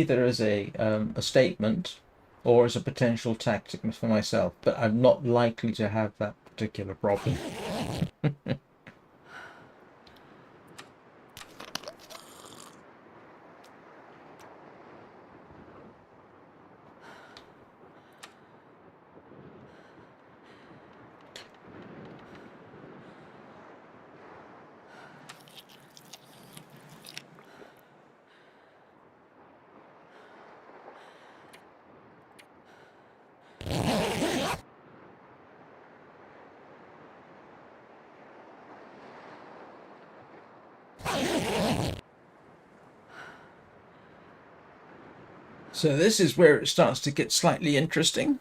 a statement or as a potential tactic for myself, but I'm not likely to have that particular problem. So this is where it starts to get slightly interesting.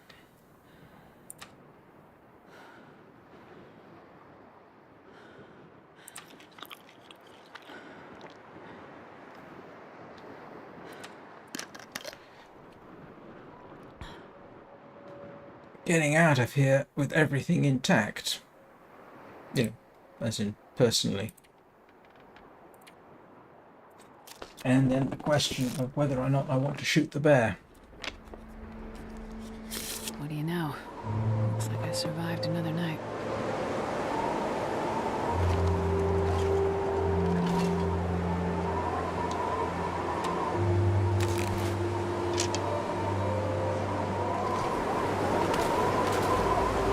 Getting out of here with everything intact. You know, as in personally. And then the question of whether or not I want to shoot the bear. What do you know? Looks like I survived another night.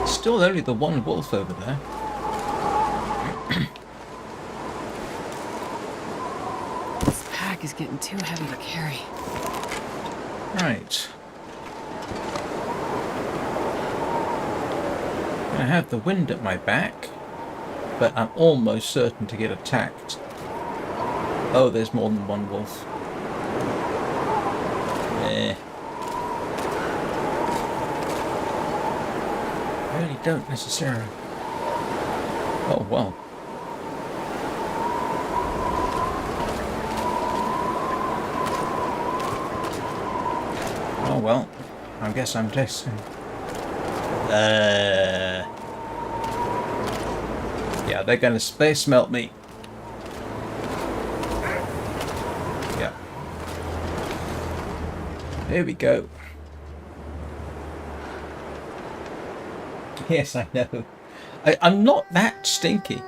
Still only the one wolf over there. This pack is getting too heavy to carry. Right. I have the wind at my back, but I'm almost certain to get attacked. Oh, there's more than one wolf. Eh. I really don't necessarily. Oh, well. Oh, well. I guess I'm just... Yeah, they're gonna... They smelt me. Yeah. Here we go. Yes, I know. I'm not that stinky.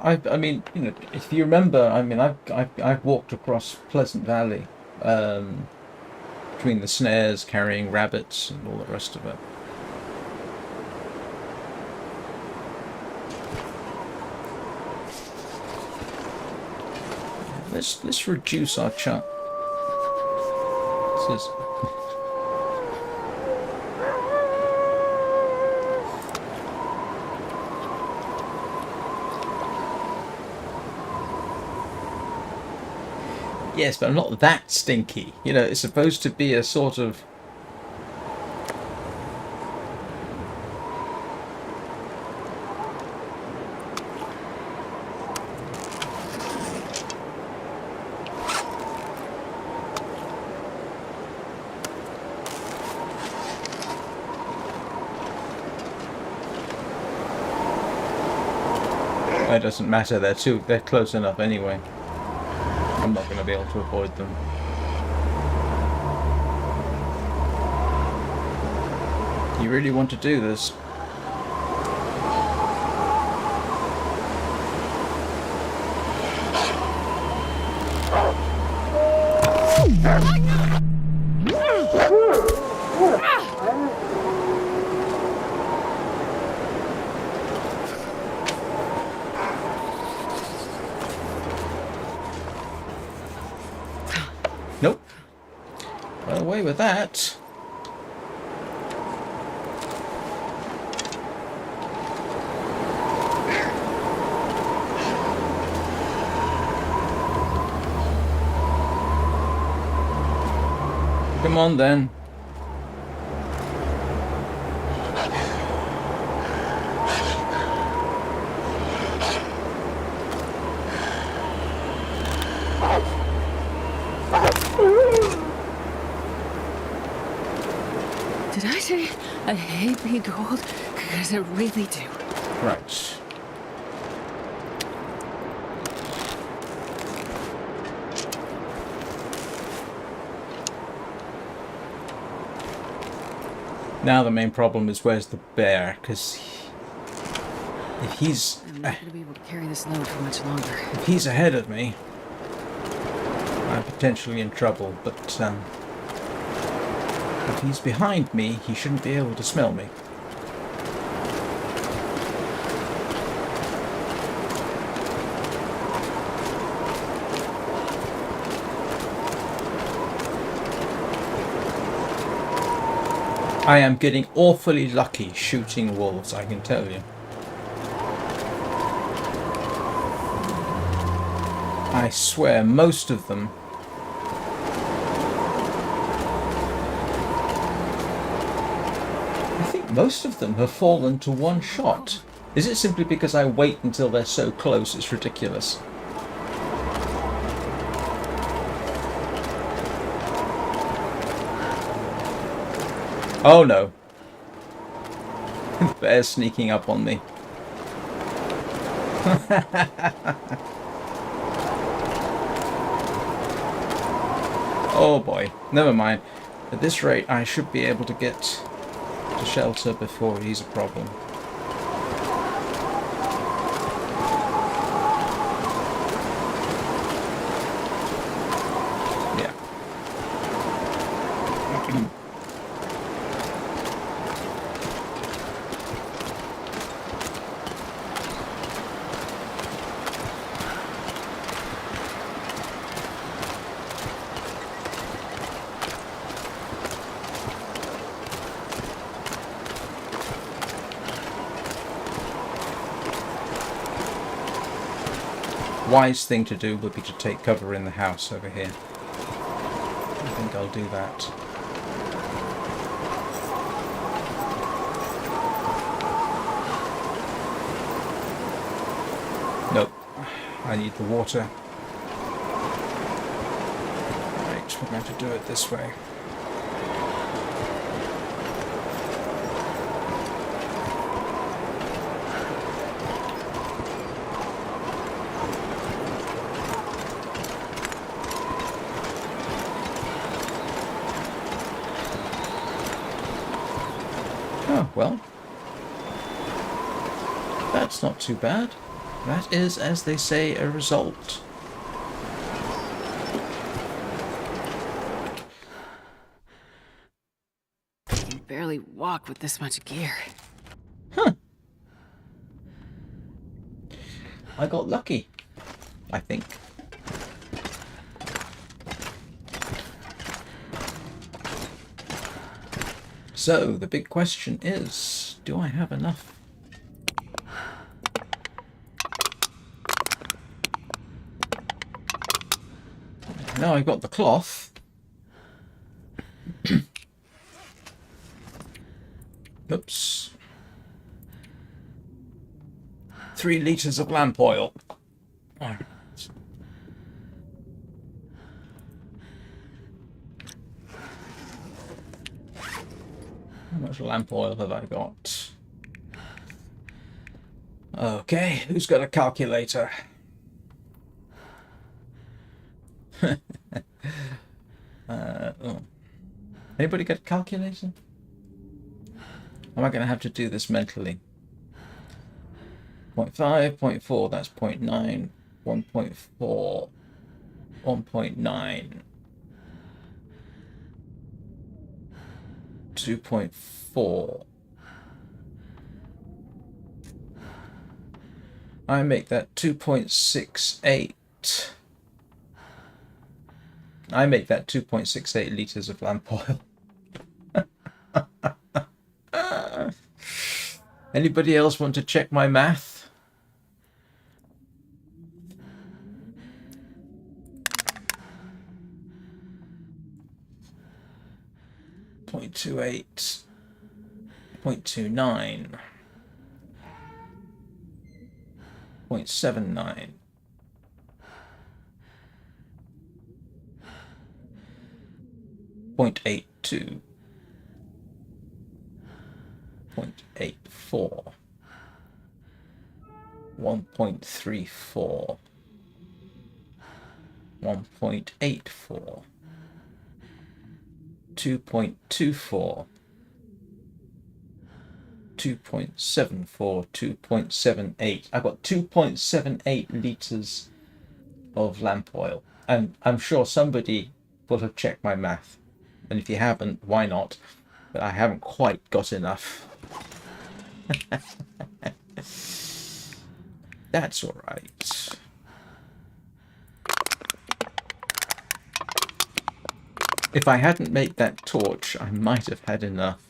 I mean, you know, if you remember, I mean, I've walked across Pleasant Valley, between the snares, carrying rabbits and all the rest of it. Let's reduce our chance. This is... Yes, but I'm not that stinky. You know, it's supposed to be a sort of... It doesn't matter, they're close enough anyway. I'm not going to be able to avoid them. You really want to do this? Nope. Got away with that. Come on then. Did I say I hate being cold? Because I really do. Right. Now the main problem is where's the bear, because if he's... I'm not going to be able to carry this load for much longer. If he's ahead of me, I'm potentially in trouble, but if he's behind me, he shouldn't be able to smell me. I am getting awfully lucky shooting wolves, I can tell you. I swear, most of them... I think most of them have fallen to one shot. Is it simply because I wait until they're so close it's ridiculous? Oh no. The bear's sneaking up on me. Oh boy. Never mind. At this rate, I should be able to get to shelter before he's a problem. Yeah. Wise thing to do would be to take cover in the house over here. I think I'll do that. Nope. I need the water. Right, we're going to do it this way. Oh, well. That's not too bad. That is, as they say, a result. I can barely walk with this much gear. Huh. I got lucky, I think. So, the big question is, do I have enough? Now I've got the cloth. Oops. 3 litres of lamp oil. Alright. How much lamp oil have I got? Okay, who's got a calculator? Oh. Anybody got a calculator? Am I going to have to do this mentally? 0.5, 0.4, that's 0.9, 1.4, 1.9, 2.4. I make that 2.68. I make that 2.68 litres of lamp oil. Anybody else want to check my math? Point 0.28, 0.29, 0.79. 0.82, 0.84, 1.34, 1.84, 2.24, 2.74, 2.78. I got 2.78 litres of lamp oil. And I'm sure somebody will have checked my math. And if you haven't, why not? But I haven't quite got enough. That's all right. If I hadn't made that torch, I might have had enough.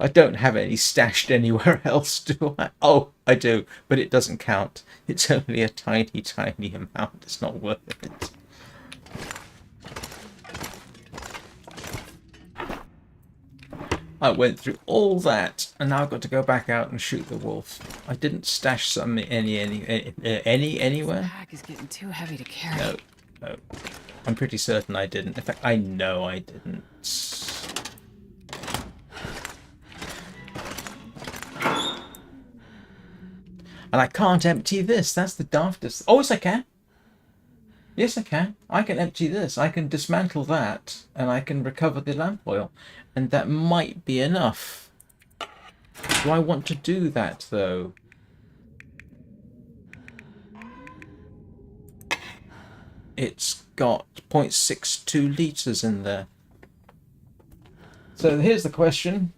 I don't have any stashed anywhere else, do I? Oh, I do, but it doesn't count. It's only a tiny, tiny amount. It's not worth it. I went through all that, and now I've got to go back out and shoot the wolf. I didn't stash some anywhere. This pack is getting too heavy to carry. No, No. I'm pretty certain I didn't. In fact, I know I didn't. And I can't empty this. That's the daftest. Oh, yes, I can. Yes, I can. I can empty this. I can dismantle that, and I can recover the lamp oil. And that might be enough. Do I want to do that, though? It's got 0.62 litres in there. So here's the question.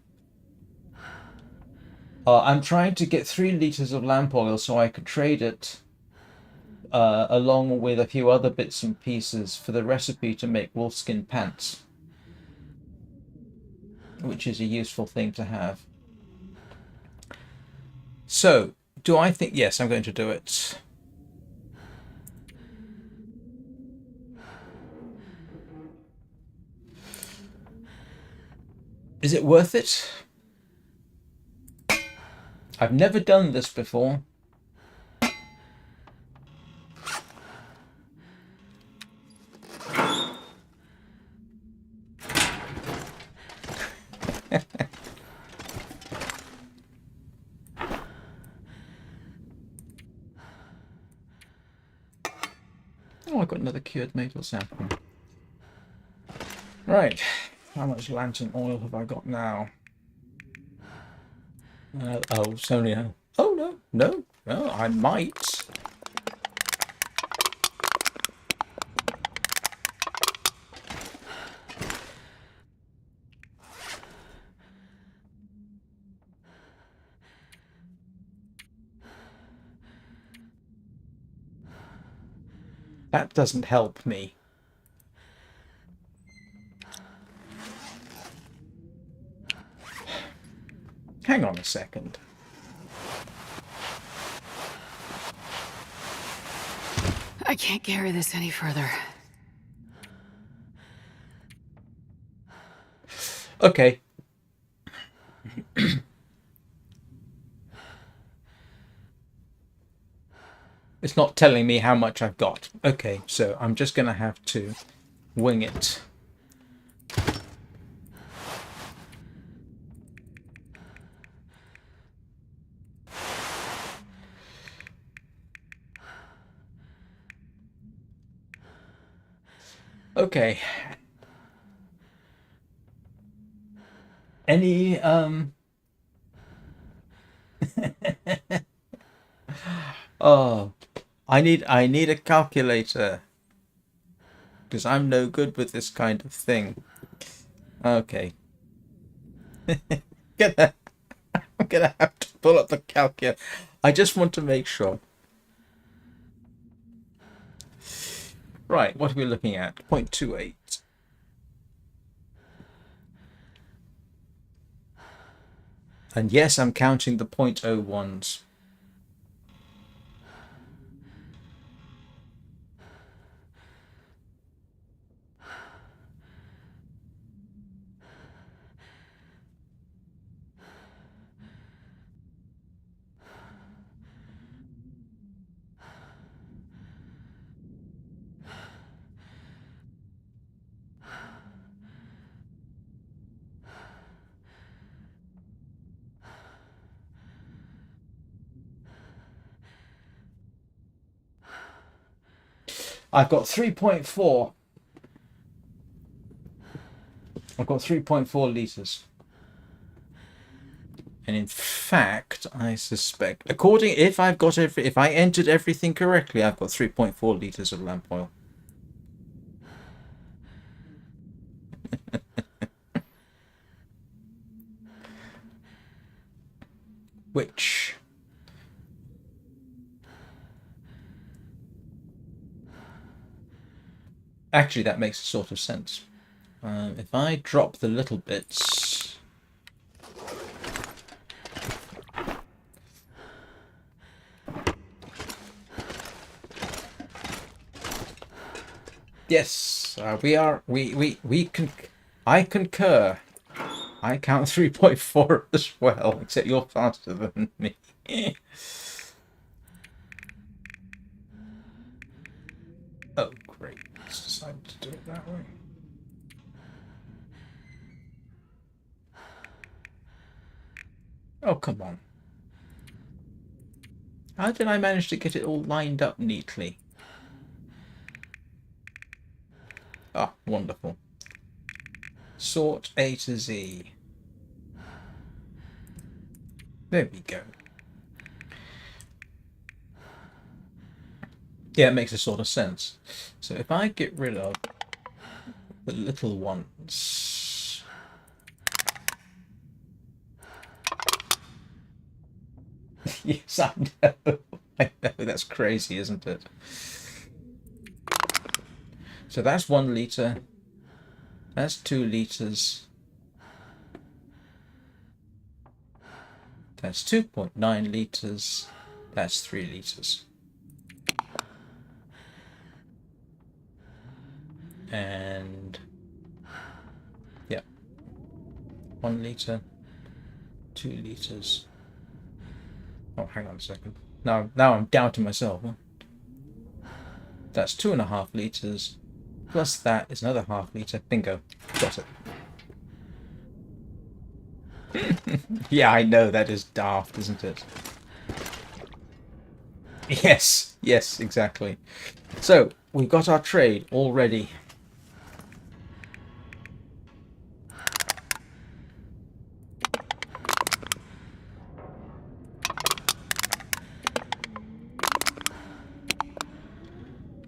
I'm trying to get 3 litres of lamp oil so I could trade it along with a few other bits and pieces for the recipe to make wolfskin pants, which is a useful thing to have. So, do I think... Yes, I'm going to do it. Is it worth it? I've never done this before. Oh, I've got another cured maple sample. Right. How much lantern oil have I got now? Oh, so no. Oh, no. I might. That doesn't help me. Hang on a second. I can't carry this any further. Okay. It's not telling me how much I've got. Okay, so I'm just going to have to wing it. Okay. Any Oh, I need a calculator because I'm no good with this kind of thing. Okay. I'm gonna have to pull up the calculator. I just want to make sure. Right, what are we looking at? 0.28. And yes, I'm counting the 0.01s. I've got 3.4. I've got 3.4 litres. And in fact, I suspect, if I entered everything correctly, I've got 3.4 litres of lamp oil. Which... Actually, that makes a sort of sense. If I drop the little bits... Yes, I concur. I count 3.4 as well, except you're faster than me. Oh, great. decided to do it that way. Oh, come on. How did I manage to get it all lined up neatly? Ah, wonderful. Sort A to Z. There we go. Yeah, it makes a sort of sense. So if I get rid of the little ones... Yes, I know. I know, that's crazy, isn't it? So that's 1 litre. That's 2 litres. That's 2.9 litres. That's 3 litres. And yeah, 1 litre, 2 litres. Oh, hang on a second. Now I'm doubting myself. Huh? That's 2.5 litres. Plus that is another half litre. Bingo. Got it. Yeah, I know, that is daft, isn't it? Yes, yes, exactly. So, we've got our trade all ready.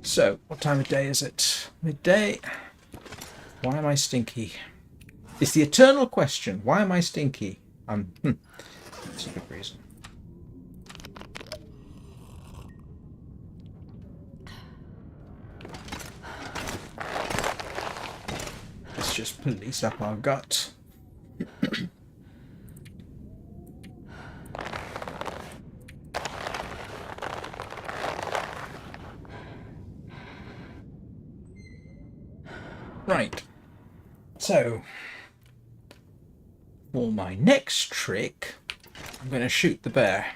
So, what time of day is it? Midday? Why am I stinky? It's the eternal question. Why am I stinky? That's a good reason. Let's just police up our gut. Right. So, for my next trick, I'm going to shoot the bear.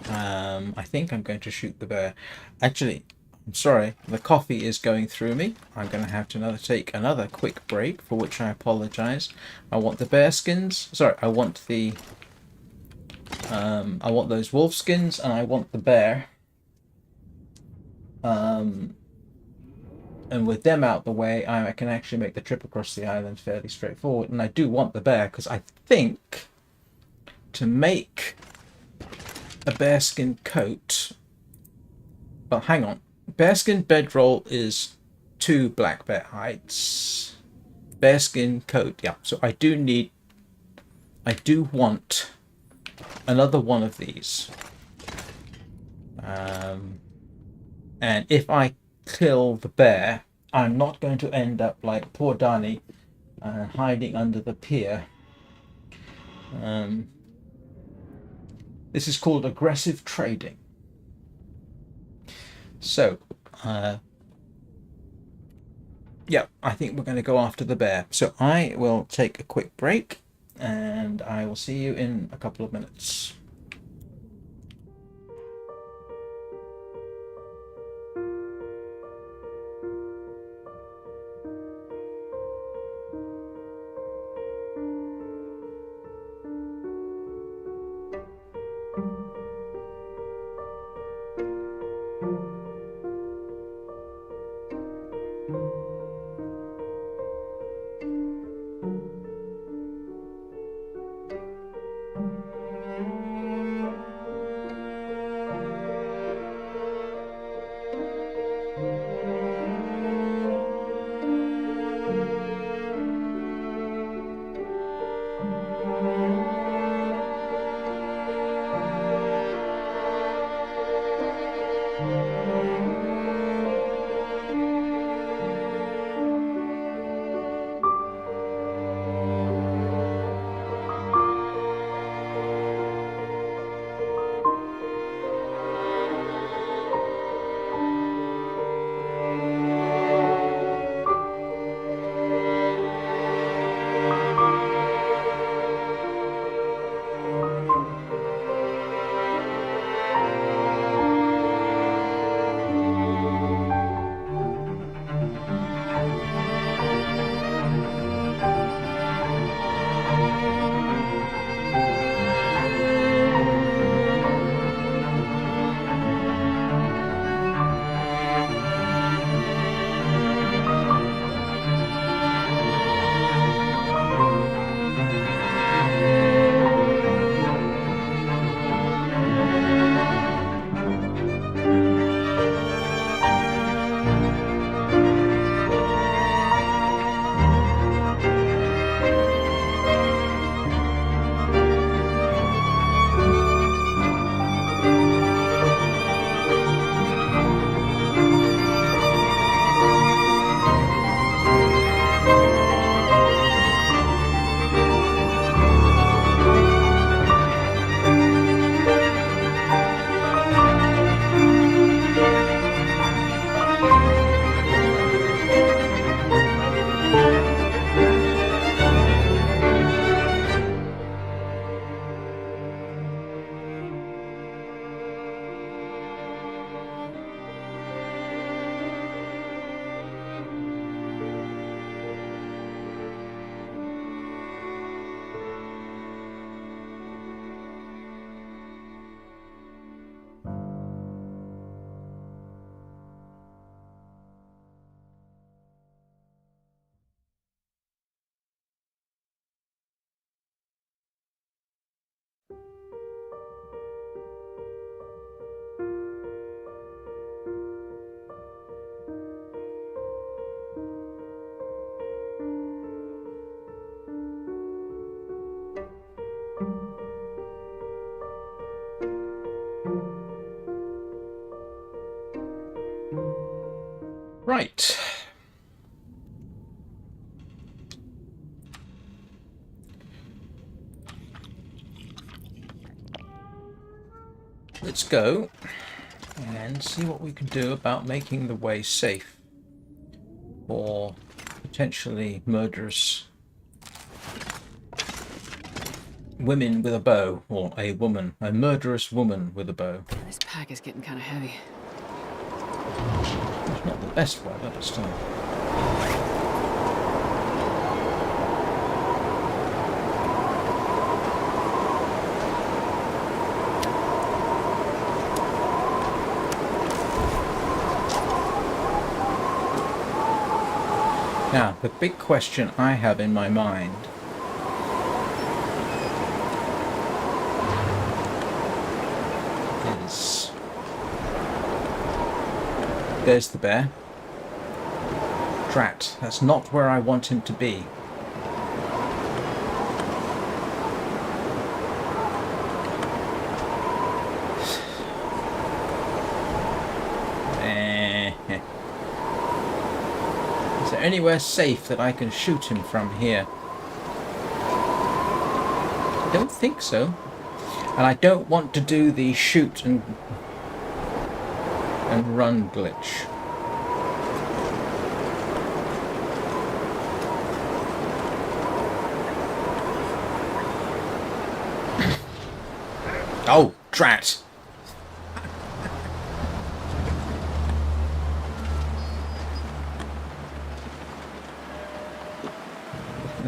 I think I'm going to shoot the bear. Actually, I'm sorry, the coffee is going through me. I'm going to have to take another quick break, for which I apologize. I want the bear skins. Sorry, I want the... I want those wolf skins, and I want the bear. And with them out the way, I can actually make the trip across the island fairly straightforward. And I do want the bear, because I think to make a bearskin coat... Well, hang on. Bearskin bedroll is 2 black bear hides. Bearskin coat, yeah. So I do want another one of these. And if I kill the bear, I'm not going to end up like poor Danny, hiding under the pier. This is called aggressive trading. So, yeah, I think we're going to go after the bear. So I will take a quick break, and I will see you in a couple of minutes. Right. Let's go and see what we can do about making the way safe for potentially murderous women with a bow, or a murderous woman with a bow. This pack is getting kind of heavy. It's not the best way, but still. Now, the big question I have in my mind is... There's the bear. Drat, that's not where I want him to be. Is there anywhere safe that I can shoot him from here? I don't think so. And I don't want to do the shoot and run glitch. Oh, drat!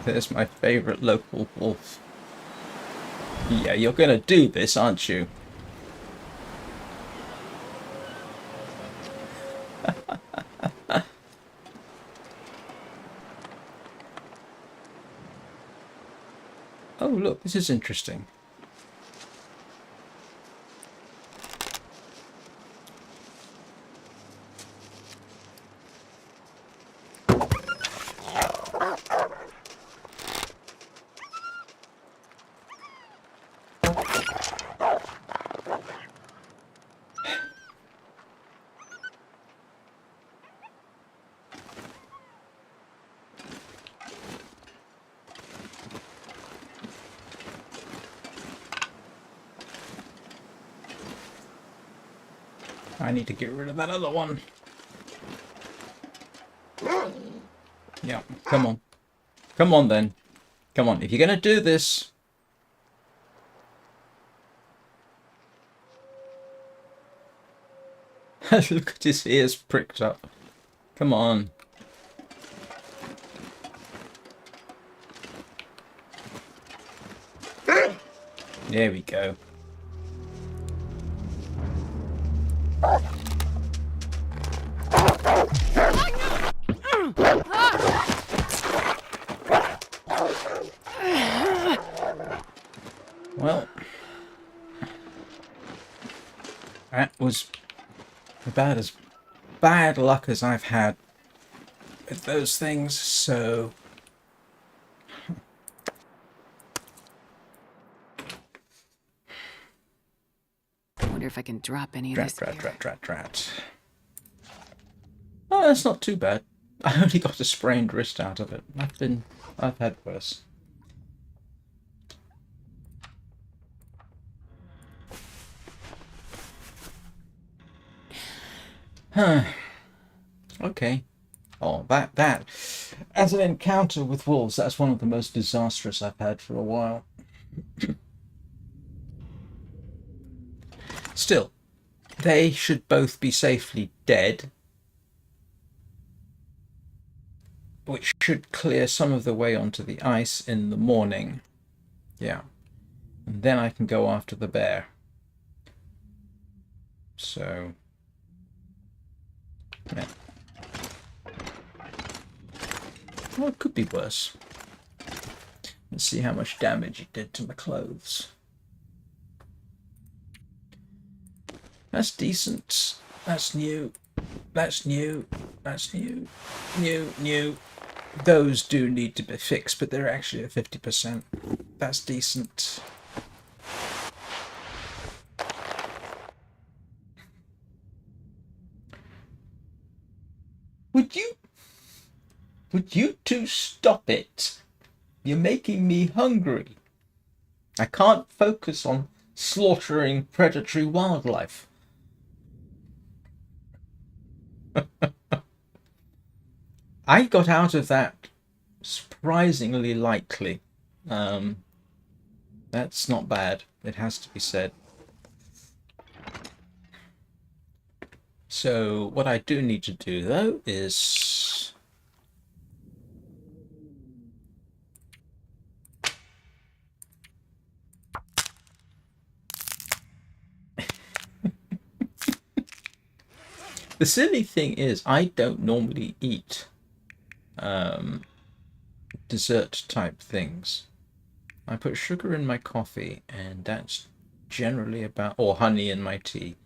There's my favourite local wolf. Yeah, you're gonna do this, aren't you? Oh, look, this is interesting. I need to get rid of that other one. Yeah, come on. Come on then. Come on, if you're gonna do this... Look at his ears pricked up. Come on. There we go. Well, that was about as bad luck as I've had with those things, so... I wonder if I can drop any of this gear. Drat. Oh, that's not too bad. I only got a sprained wrist out of it. I've had worse. Huh. Okay. Oh, that. As an encounter with wolves, that's one of the most disastrous I've had for a while. Still, they should both be safely dead, which should clear some of the way onto the ice in the morning. Yeah. And then I can go after the bear. So... yeah. Well, it could be worse. Let's see how much damage it did to my clothes. That's decent. That's new. That's new. That's new. New. Those do need to be fixed, but they're actually at 50%. That's decent. Would you two stop it? You're making me hungry. I can't focus on slaughtering predatory wildlife. I got out of that surprisingly lightly. That's not bad, it has to be said. So what I do need to do though is the silly thing is I don't normally eat dessert type things. I put sugar in my coffee and that's generally about, or honey in my tea.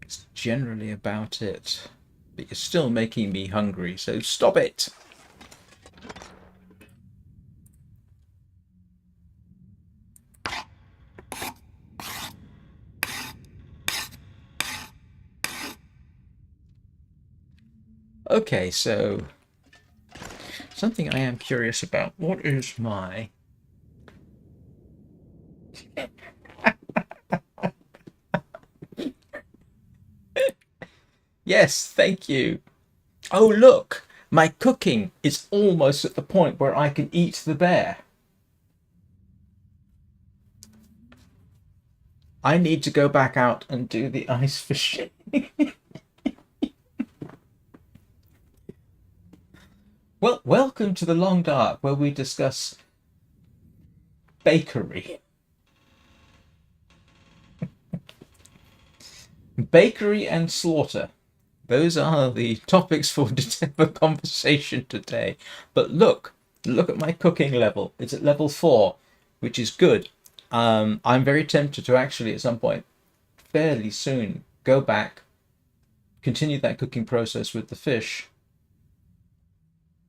It's generally about it. But you're still making me hungry, so stop it! Okay, so something I am curious about. What is my... Yes, thank you. Oh, look! My cooking is almost at the point where I can eat the bear. I need to go back out and do the ice fishing. Well, welcome to the Long Dark, where we discuss bakery. Bakery and slaughter. Those are the topics for conversation today. But look at my cooking level. It's at level 4, which is good. I'm very tempted to actually, at some point, fairly soon, go back, continue that cooking process with the fish.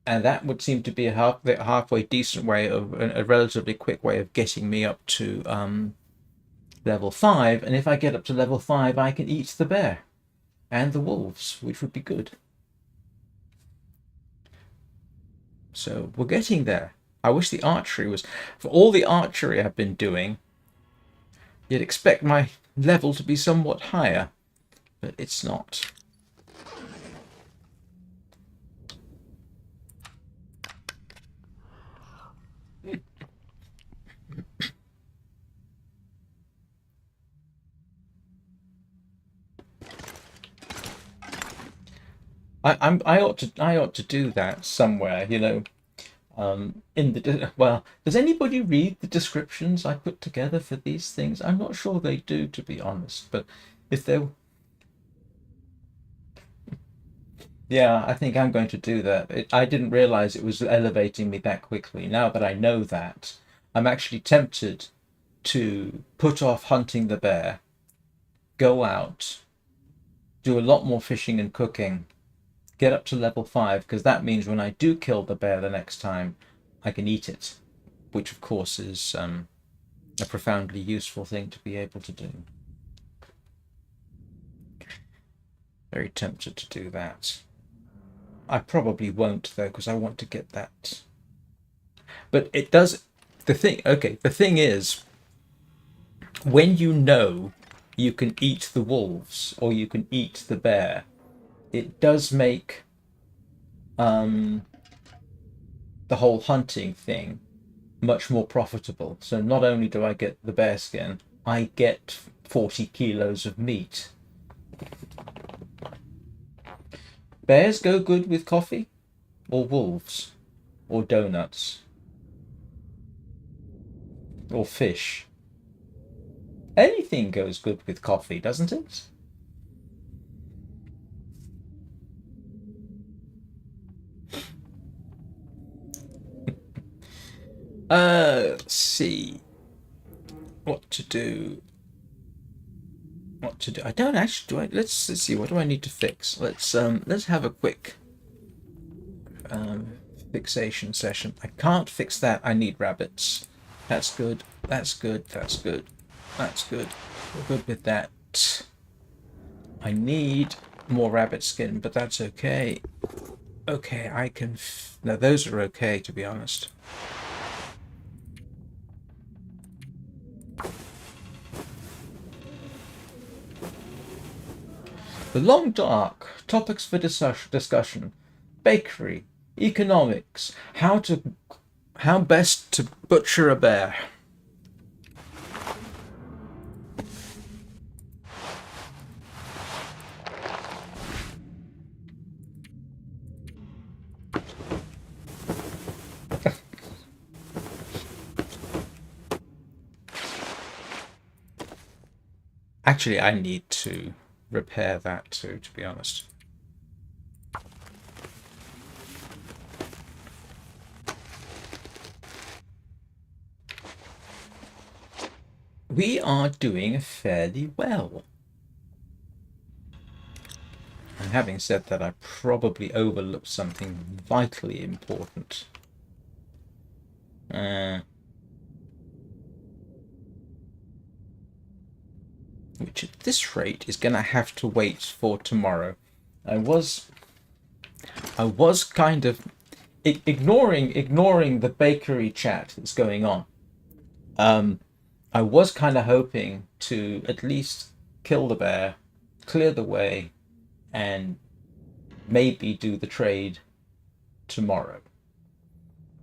And that would seem to be a halfway decent way of a relatively quick way of getting me up to level 5. And if I get up to level 5, I can eat the bear and the wolves, which would be good. So we're getting there. I wish the archery was... For all the archery I've been doing, you'd expect my level to be somewhat higher, but it's not. I ought to do that somewhere, you know. In the well, does anybody read the descriptions I put together for these things? I'm not sure they do, to be honest. But if they're... Yeah, I think I'm going to do that. I didn't realize it was elevating me that quickly. Now that I know that, I'm actually tempted to put off hunting the bear, go out, do a lot more fishing and cooking, get up to level 5, because that means when I do kill the bear the next time, I can eat it, which of course is a profoundly useful thing to be able to do. Very tempted to do that. I probably won't though, because I want to get that. But it does... The thing is, when you know you can eat the wolves or you can eat the bear, it does make the whole hunting thing much more profitable. So not only do I get the bear skin, I get 40 kilos of meat. Bears go good with coffee, or wolves, or donuts, or fish. Anything goes good with coffee, doesn't it? Let's see what to do. what to do. I don't actually. Let's see. What do I need to fix? Let's have a quick fixation session. I can't fix that. I need rabbits. That's good. That's good. That's good. That's good. We're good with that. I need more rabbit skin, but that's okay. Okay, I can... No, those are okay, to be honest. The Long Dark. Topics for discussion. Bakery. Economics. How best to butcher a bear. Actually, I need to repair that too, to be honest. We are doing fairly well. And having said that, I probably overlooked something vitally important. Which at this rate is going to have to wait for tomorrow. I was kind of ignoring the bakery chat that's going on. I was kind of hoping to at least kill the bear, clear the way, and maybe do the trade tomorrow.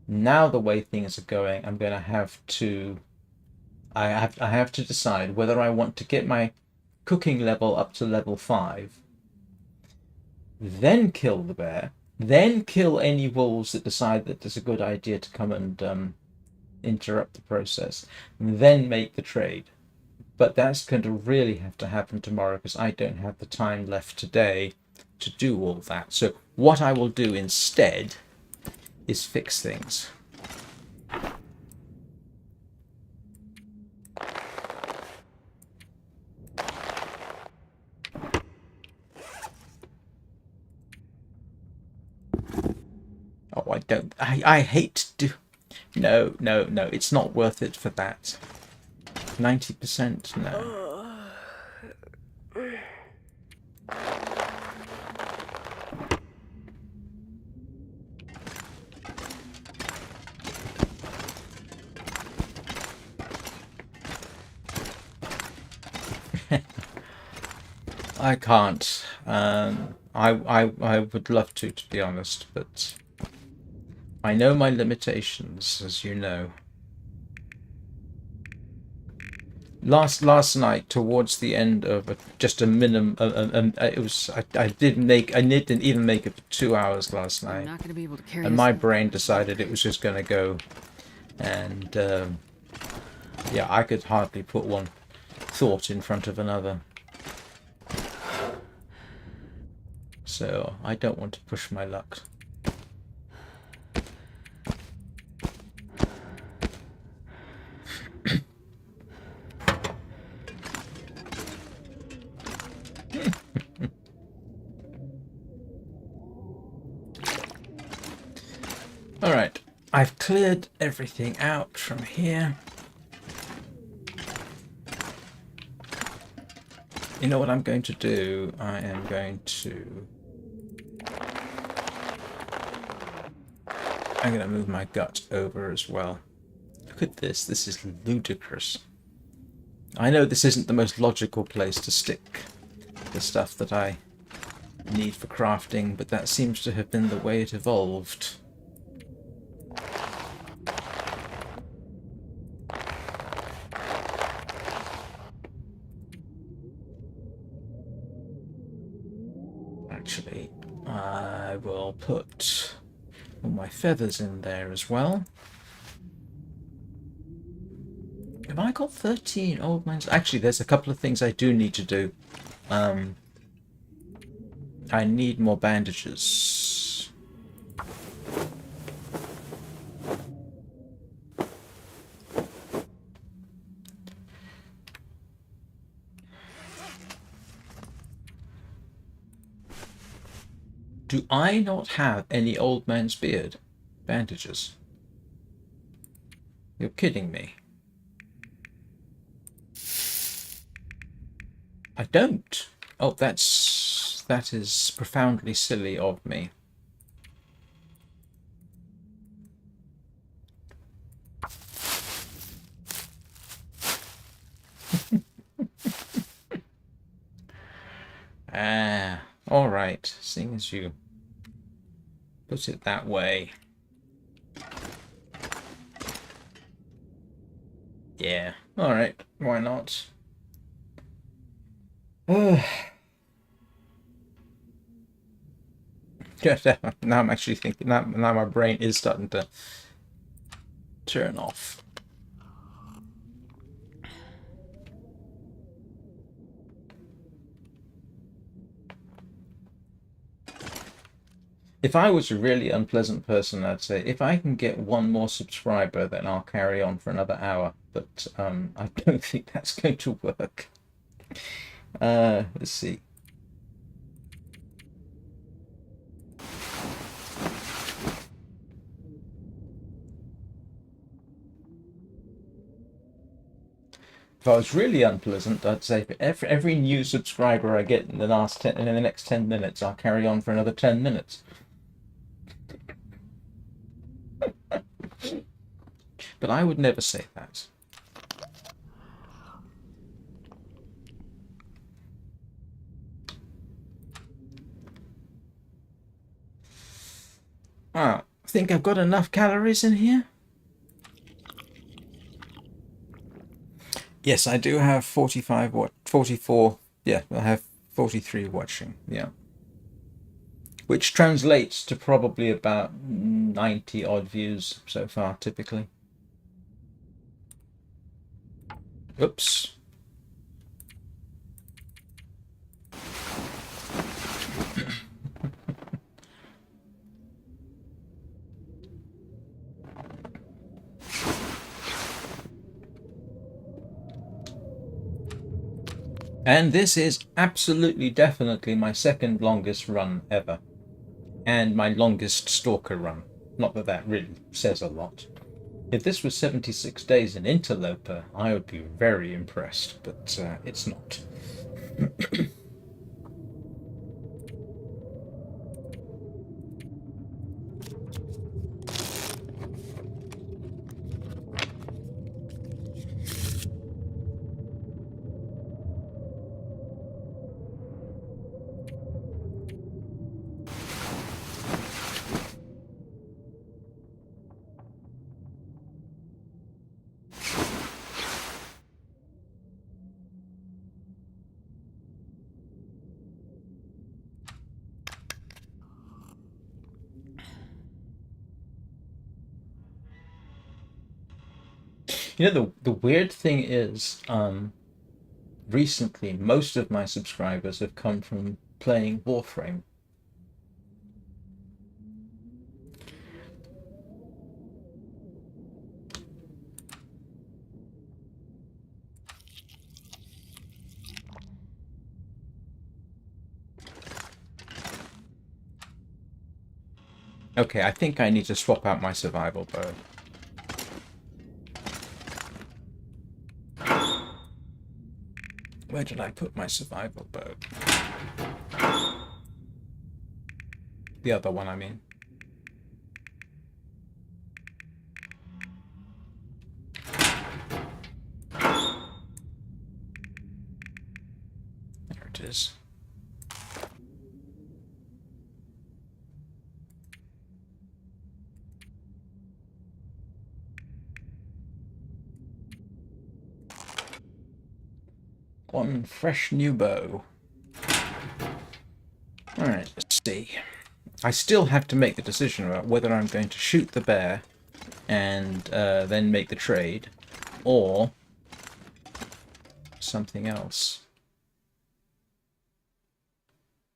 Now the way things are going, I'm going to have to... I have to decide whether I want to get my cooking level up to level 5, then kill the bear, then kill any wolves that decide that it's a good idea to come and interrupt the process, and then make the trade. But that's going to really have to happen tomorrow because I don't have the time left today to do all that. So what I will do instead is fix things. Oh, I don't... I hate to... No, it's not worth it for that. 90%? No. I can't. I would love to be honest, but I know my limitations, as you know. Last night, towards the end of just a minimum, it was I didn't even make it for 2 hours last night, not gonna be able to carry and my brain decided it was just going to go, and yeah, I could hardly put one thought in front of another. So I don't want to push my luck. Alright, I've cleared everything out from here. You know what I'm going to do? I am going to... I'm going to move my gut over as well. Look at this. This is ludicrous. I know this isn't the most logical place to stick the stuff that I need for crafting, but that seems to have been the way it evolved. Actually, I will put all my feathers in there as well. Have I got 13 old mines? Actually, there's a couple of things I do need to do. I need more bandages. Do I not have any old man's beard bandages? You're kidding me. I don't. Oh, that is profoundly silly of me. Ah, all right. Seeing as you put it that way. Yeah. All right. Why not? Now I'm actually thinking. Now my brain is starting to turn off. If I was a really unpleasant person, I'd say, if I can get one more subscriber, then I'll carry on for another hour. But I don't think that's going to work. Let's see. If I was really unpleasant, I'd say for every new subscriber I get in the next 10 minutes, I'll carry on for another 10 minutes. But I would never say that. Ah, I think I've got enough calories in here. Yes, I do have 44. Yeah, I have 43 watching. Yeah. Which translates to probably about 90 odd views so far, typically. Oops. And this is absolutely definitely my second longest run ever. And my longest stalker run. Not that that really says a lot. If this was 76 days in Interloper, I would be very impressed, but it's not. You know, the weird thing is, recently, most of my subscribers have come from playing Warframe. Okay, I think I need to swap out my survival bow. Where did I put my survival bow? The other one, I mean. There it is. One fresh new bow. Alright, let's see. I still have to make the decision about whether I'm going to shoot the bear and then make the trade, or something else.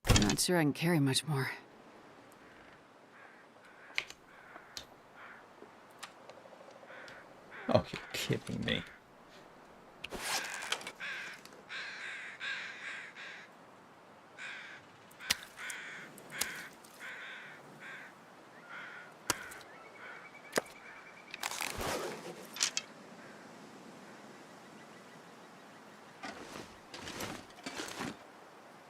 I'm not sure I can carry much more. Oh, you're kidding me.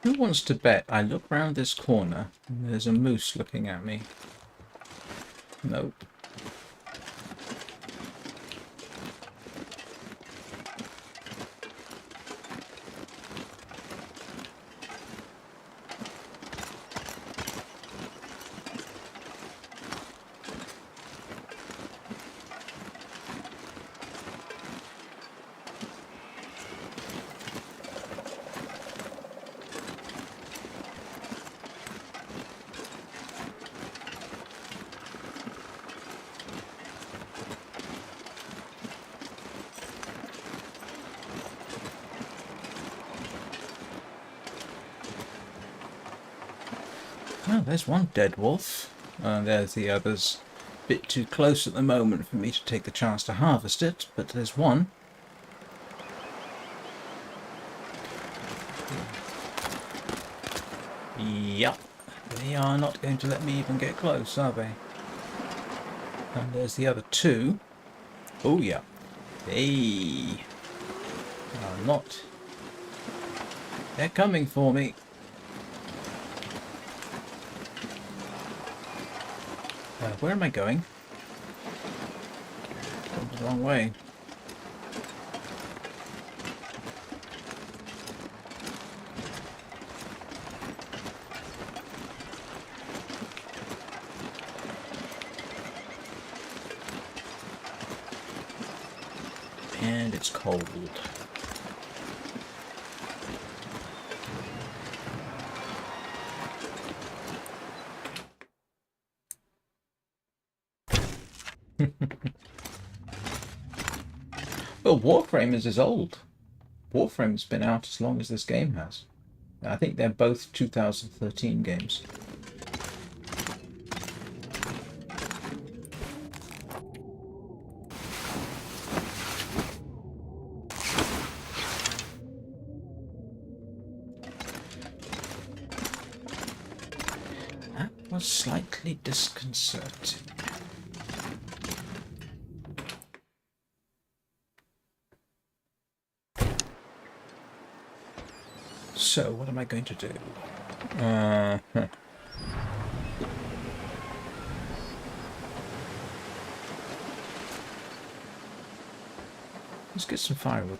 Who wants to bet I look round this corner and there's a moose looking at me? Nope. Oh, there's one dead wolf. There's the others. Bit too close at the moment for me to take the chance to harvest it, but there's one. Yep. They are not going to let me even get close, are they? And there's the other two. Oh, yeah. They are not. They're coming for me. Where am I going? Going the wrong way. And it's cold. Well, Warframe is as old. Warframe's been out as long as this game has. I think they're both 2013 games. That was slightly disconcerting. So, what am I going to do? Let's get some firewood.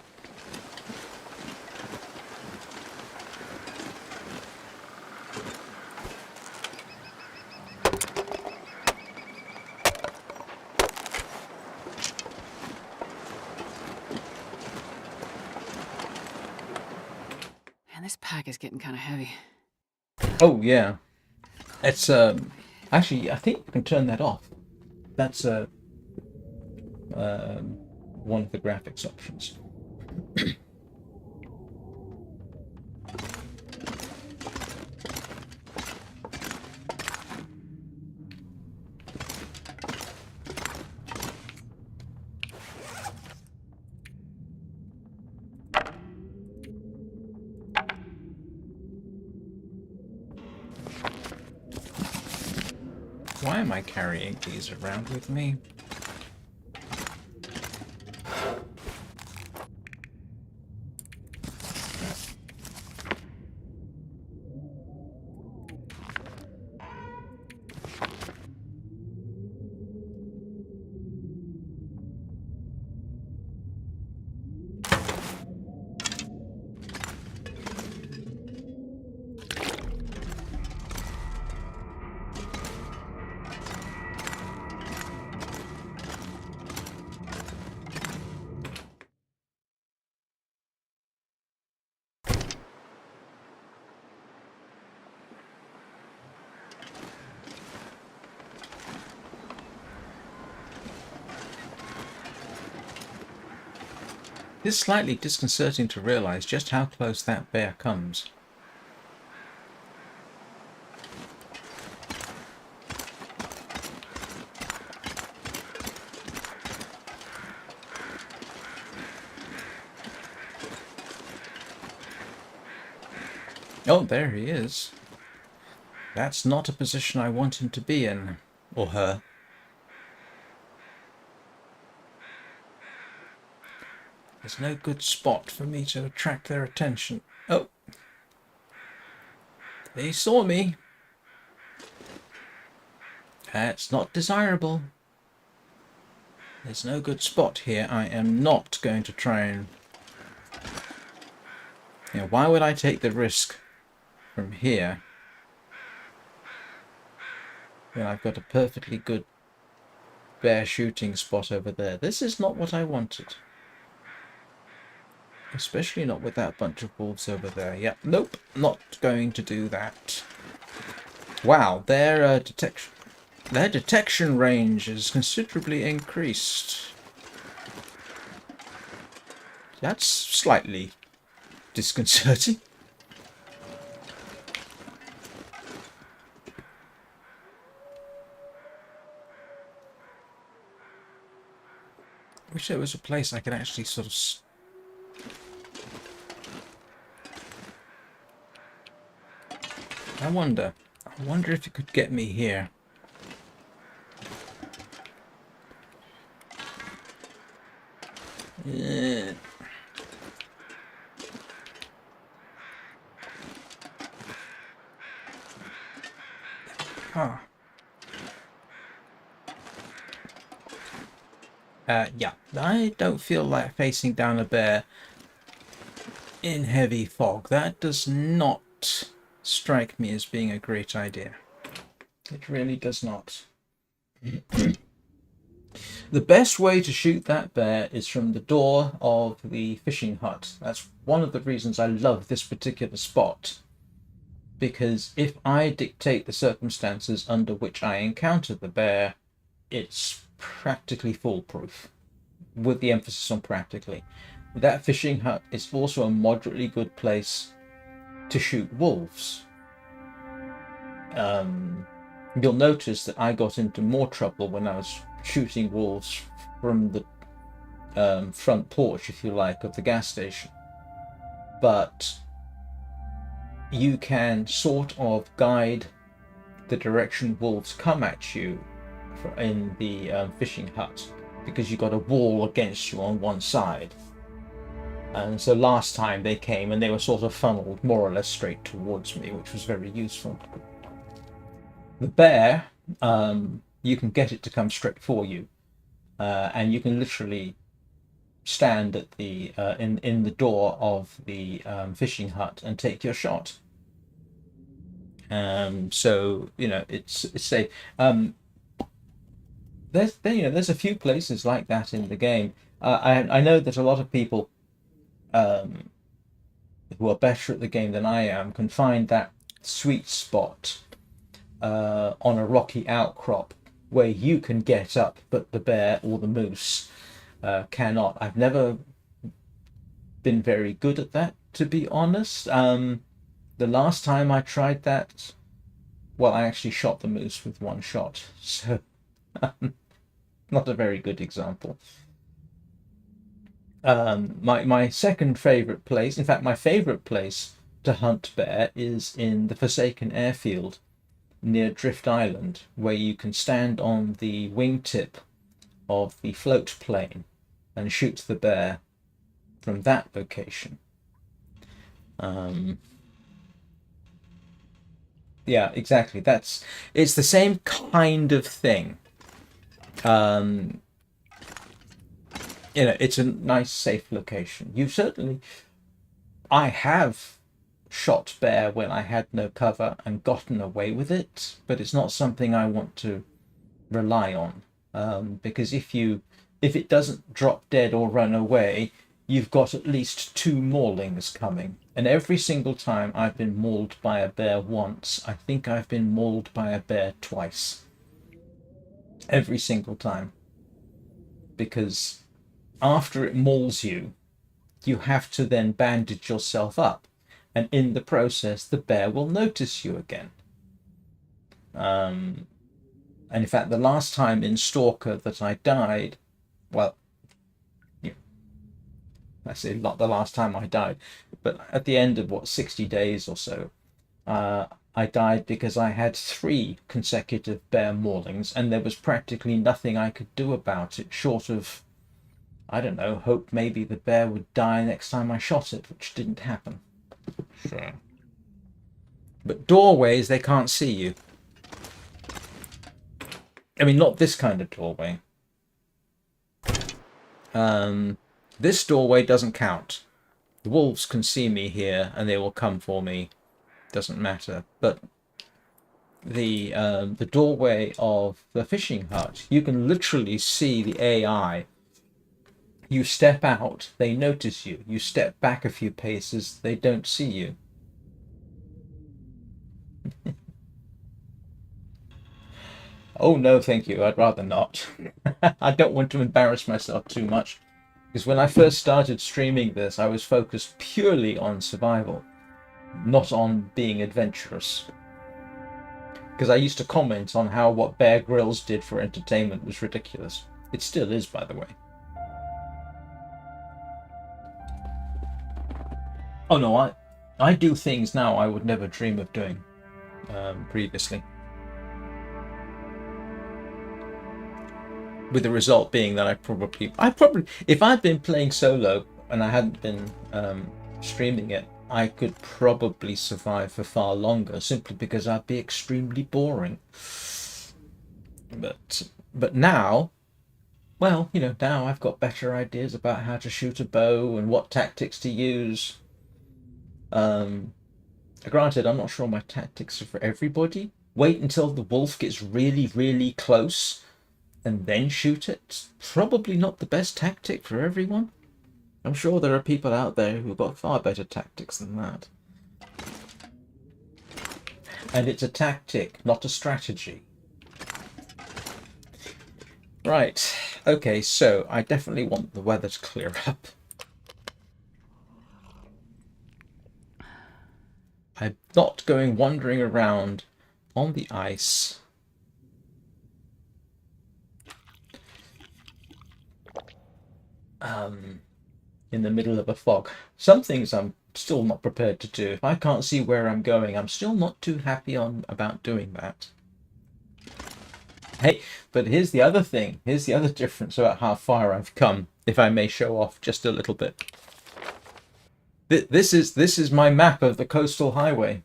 Man, this pack is getting kind of heavy. Oh yeah, it's actually I think you can turn that off. That's one of the graphics options. Why am I carrying these around with me? It's slightly disconcerting to realize just how close that bear comes. Oh, there he is. That's not a position I want him to be in. Or her. There's no good spot for me to attract their attention. Oh. They saw me. That's not desirable. There's no good spot here. I am not going to try and... why would I take the risk from here when I've got a perfectly good bear shooting spot over there? This is not what I wanted. Especially not with that bunch of wolves over there. Yep, nope, not going to do that. Wow, their detection range is considerably increased. That's slightly disconcerting. Wish there was a place I could actually sort of... I wonder if it could get me here. Huh. Yeah, I don't feel like facing down a bear in heavy fog. That does not strike me as being a great idea. It really does not. The best way to shoot that bear is from the door of the fishing hut. That's one of the reasons I love this particular spot. Because if I dictate the circumstances under which I encounter the bear, it's practically foolproof, with the emphasis on practically. That fishing hut is also a moderately good place to shoot wolves. You'll notice that I got into more trouble when I was shooting wolves from the front porch, if you like, of the gas station. But you can sort of guide the direction wolves come at you in the fishing hut, because you've got a wall against you on one side. And so last time they came and they were sort of funneled more or less straight towards me, which was very useful. The bear, you can get it to come straight for you, and you can literally stand at the in the door of the fishing hut and take your shot. So it's safe. There's a few places like that in the game. I know that a lot of people who are better at the game than I am can find that sweet spot on a rocky outcrop where you can get up, but the bear or the moose cannot. I've never been very good at that, to be honest. The last time I tried that, well, I actually shot the moose with one shot, so not a very good example. My second favorite place, in fact, my favorite place to hunt bear is in the Forsaken Airfield near Drift Island, where you can stand on the wingtip of the float plane and shoot the bear from that location. Yeah, exactly. It's the same kind of thing. It's a nice, safe location. I have shot bear when I had no cover and gotten away with it, but it's not something I want to rely on, because if it doesn't drop dead or run away, you've got at least 2 maulings coming. And every single time I've been mauled by a bear once, I think I've been mauled by a bear twice. Every single time. Because after it mauls you, you have to then bandage yourself up. And in the process, the bear will notice you again. And in fact, the last time in Stalker that I died, well, I say not the last time I died, but at the end of 60 days or so, I died because I had 3 consecutive bear maulings, and there was practically nothing I could do about it, short of, I don't know, hope maybe the bear would die next time I shot it, which didn't happen. Sure. But doorways, they can't see you. I mean, not this kind of doorway. This doorway doesn't count. The wolves can see me here, and they will come for me. Doesn't matter. But the doorway of the fishing hut, you can literally see the AI. You step out, they notice you. You step back a few paces, they don't see you. Oh no, thank you. I'd rather not. I don't want to embarrass myself too much. Because when I first started streaming this, I was focused purely on survival, not on being adventurous. Because I used to comment on how what Bear Grylls did for entertainment was ridiculous. It still is, by the way. Oh no, I do things now I would never dream of doing previously. With the result being that I probably, if I'd been playing solo and I hadn't been streaming it, I could probably survive for far longer, simply because I'd be extremely boring. But now, well, you know, now I've got better ideas about how to shoot a bow and what tactics to use. Granted, I'm not sure my tactics are for everybody. Wait until the wolf gets really, really close and then shoot it. Probably not the best tactic for everyone. I'm sure there are people out there who've got far better tactics than that. And it's a tactic, not a strategy. Right, okay, so I definitely want the weather to clear up. I'm not going wandering around on the ice. In the middle of a fog. Some things I'm still not prepared to do. If I can't see where I'm going, I'm still not too happy about doing that. Hey, but here's the other thing. Here's the other difference about how far I've come, if I may show off just a little bit. This is my map of the coastal highway.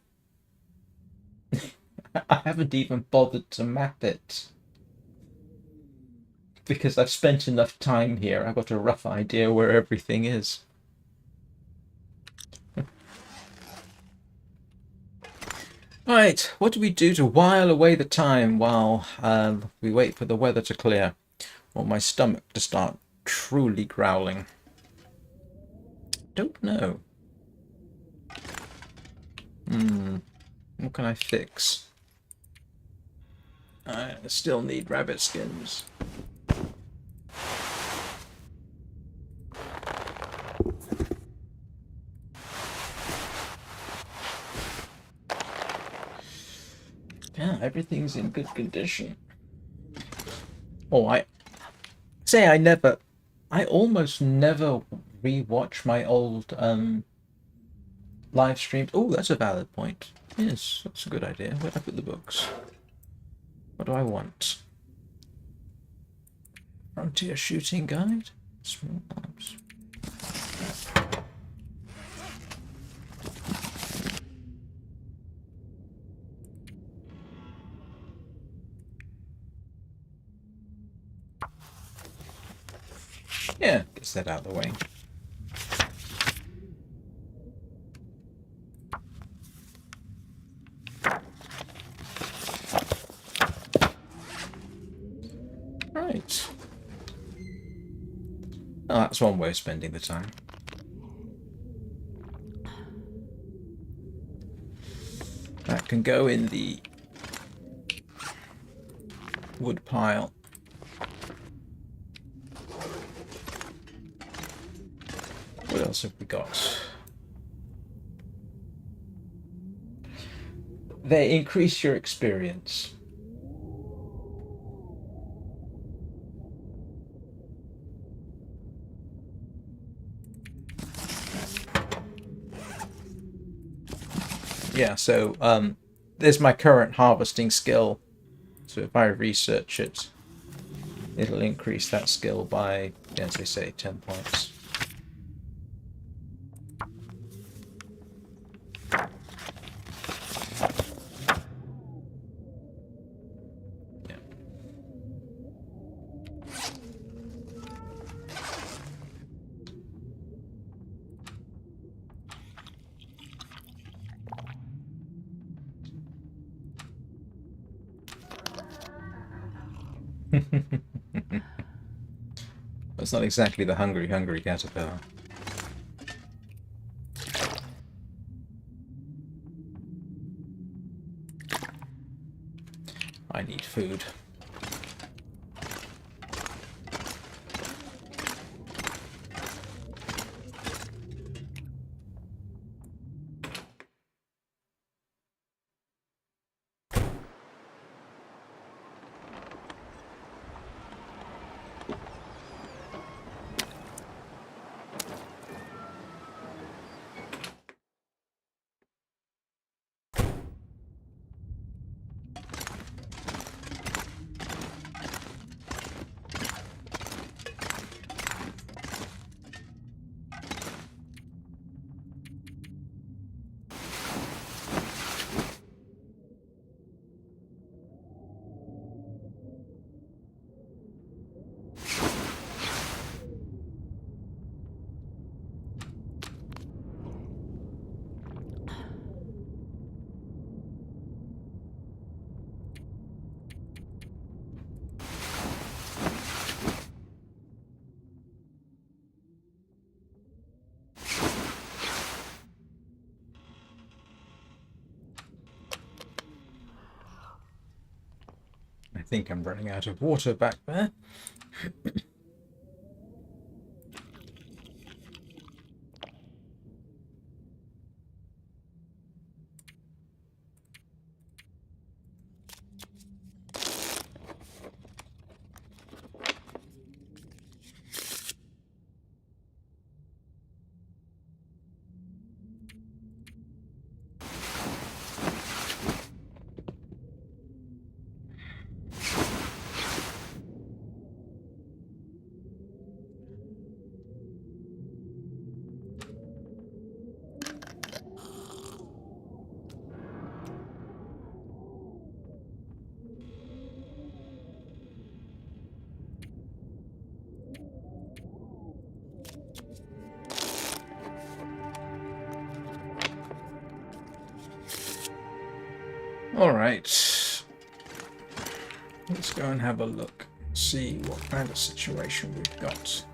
I haven't even bothered to map it. Because I've spent enough time here, I've got a rough idea where everything is. Right, what do we do to while away the time while we wait for the weather to clear? Or my stomach to start truly growling? Don't know. What can I fix? I still need rabbit skins. Yeah, everything's in good condition. Oh, I almost never rewatch my old live streams. Oh, that's a valid point. Yes, that's a good idea. Where'd I put the books? What do I want? Frontier shooting guide? Small arms. Yeah, gets that out of the way. Right. Oh, that's one way of spending the time. That can go in the wood pile. What else have we got? They increase your experience. Yeah, so there's my current harvesting skill. So if I research it, it'll increase that skill by, as they say, 10 points. That's not exactly the hungry caterpillar. I need food. I think I'm running out of water back there. Alright. Let's go and have a look. See what kind of situation we've got.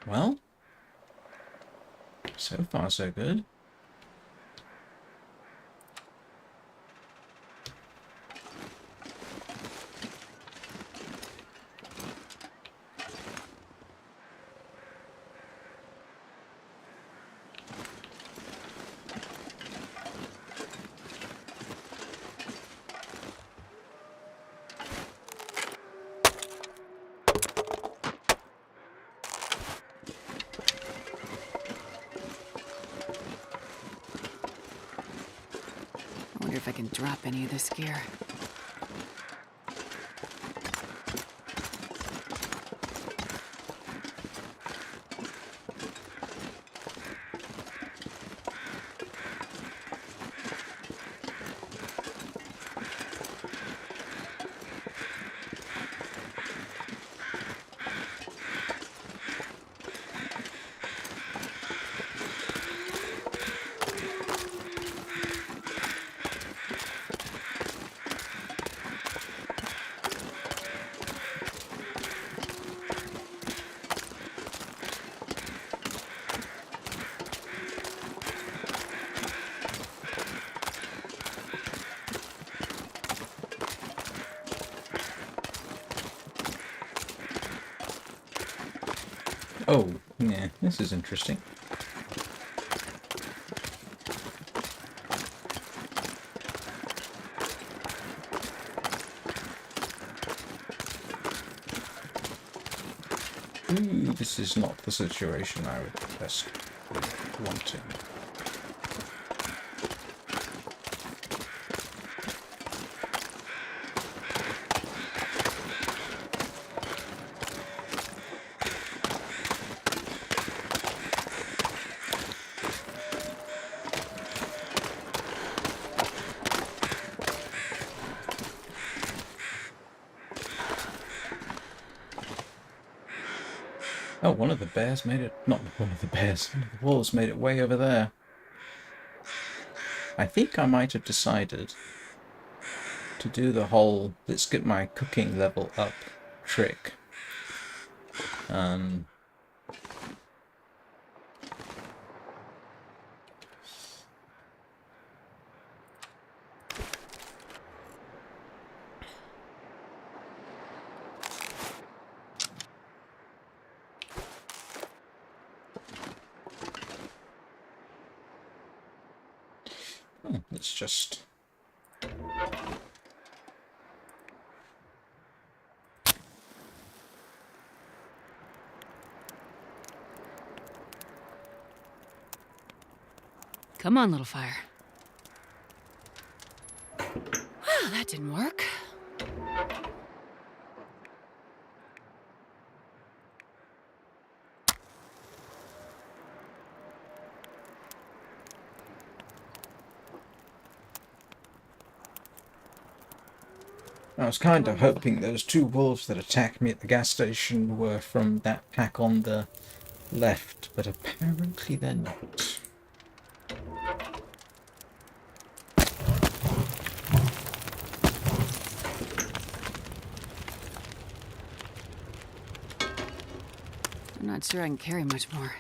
Well, so far so good. I wonder if I can drop any of this gear. Oh, yeah, this is interesting. Ooh, this is not the situation I would best be wanting. Oh, one of the bears made it. Not one of the bears. One of the wolves made it way over there. I think I might have decided to do the whole let's get my cooking level up trick. Um, let's just. Come on, little fire. Well, that didn't work. I was kind of hoping those two wolves that attacked me at the gas station were from that pack on the left, but apparently they're not. I'm not sure I can carry much more.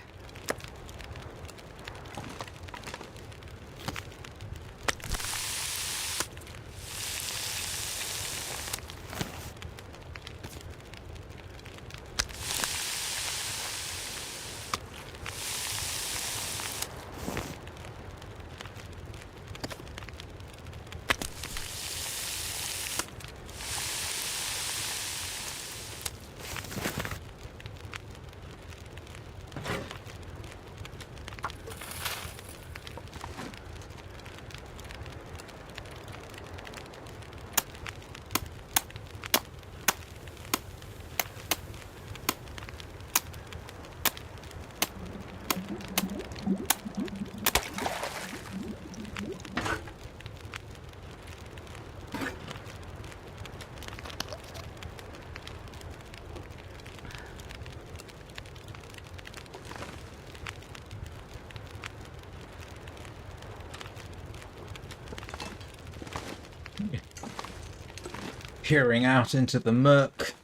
Peering out into the murk.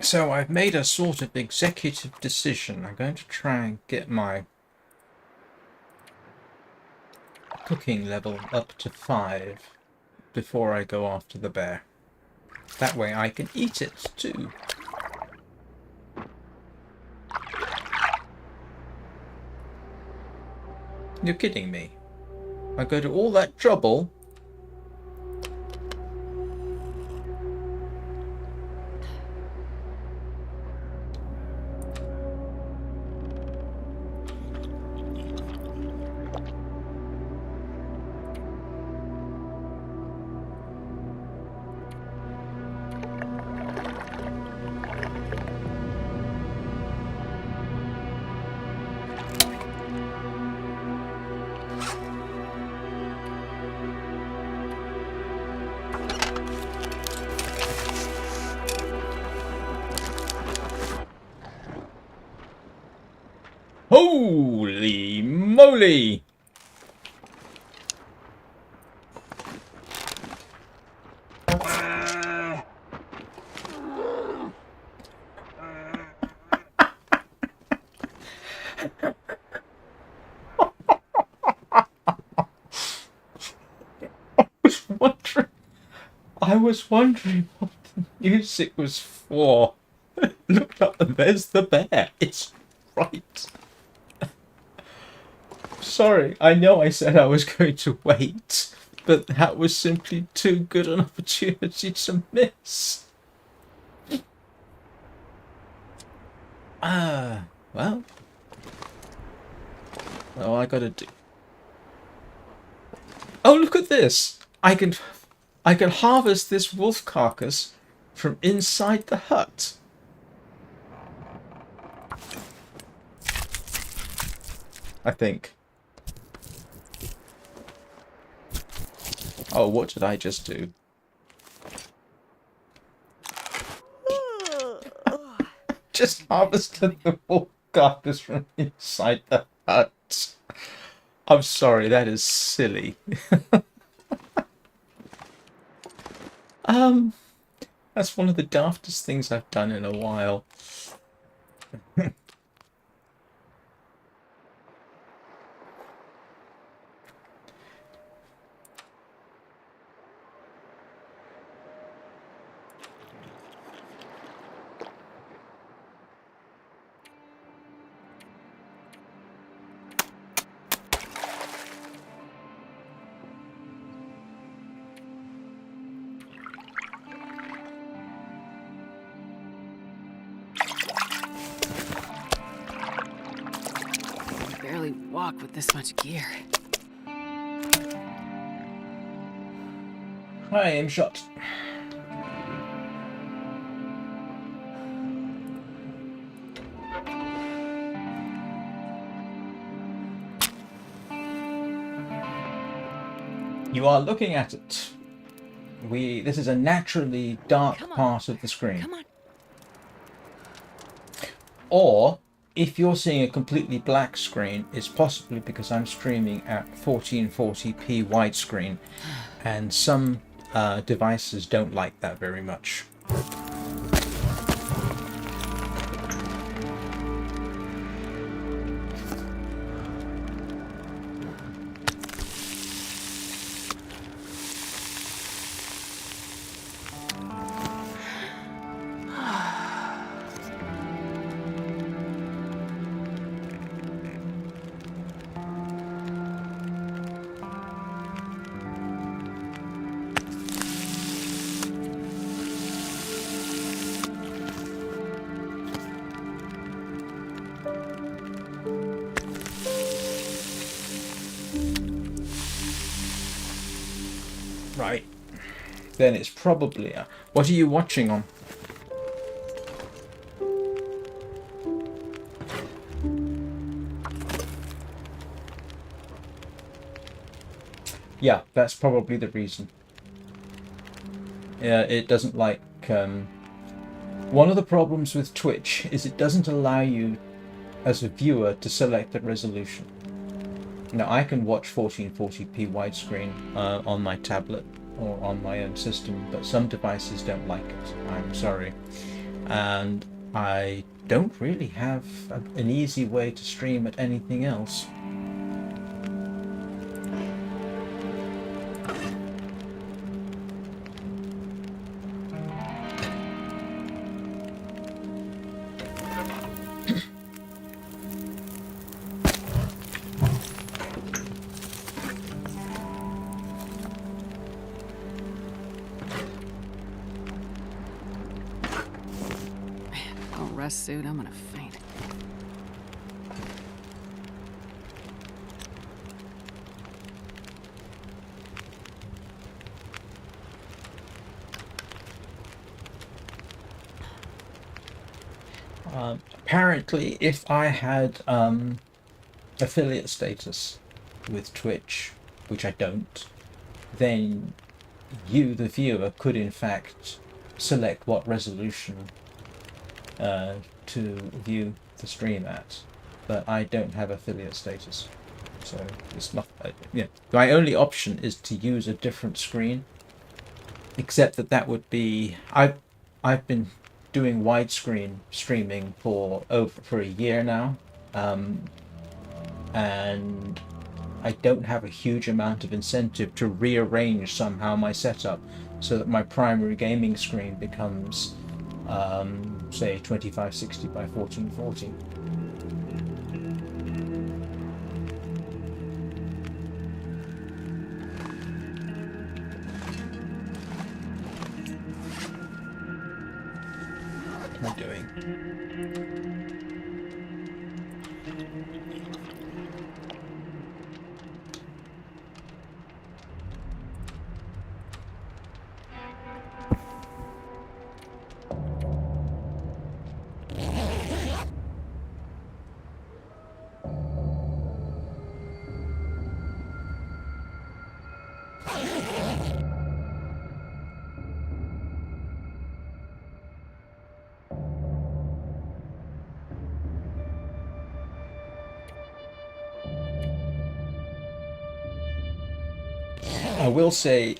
So I've made a sort of executive decision. I'm going to try and get my cooking level up to 5 before I go after the bear. That way I can eat it too. You're kidding me. I go to all that trouble. Holy moly! I was wondering what the music was for. Look up and there's the bear. It's right. Sorry, I know I said I was going to wait, but that was simply too good an opportunity to miss. Well. All I gotta do. Oh, look at this! I can harvest this wolf carcass from inside the hut. I think. Oh, what did I just do? Just harvested the wolf carcass from inside the hut. I'm sorry, that is silly. That's one of the daftest things I've done in a while. I barely walk with this much gear. Hi, aim shot. You are looking at it. This is a naturally dark part of the screen. Come on. Or, if you're seeing a completely black screen, it's possibly because I'm streaming at 1440p widescreen, and some devices don't like that very much. Right. Then it's probably... what are you watching on? Yeah, that's probably the reason. Yeah, it doesn't like... one of the problems with Twitch is it doesn't allow you, as a viewer, to select the resolution. Now, I can watch 1440p widescreen on my tablet or on my own system, but some devices don't like it. I'm sorry. And I don't really have an easy way to stream at anything else. Rest suit, I'm gonna faint. Apparently, if I had affiliate status with Twitch, which I don't, then you, the viewer, could in fact select what resolution to view the stream at, but I don't have affiliate status, so it's not. Yeah, my only option is to use a different screen, except that would be I've been doing widescreen streaming for a year now, and I don't have a huge amount of incentive to rearrange somehow my setup so that my primary gaming screen becomes say 2560 by 1440. What am I doing? I will say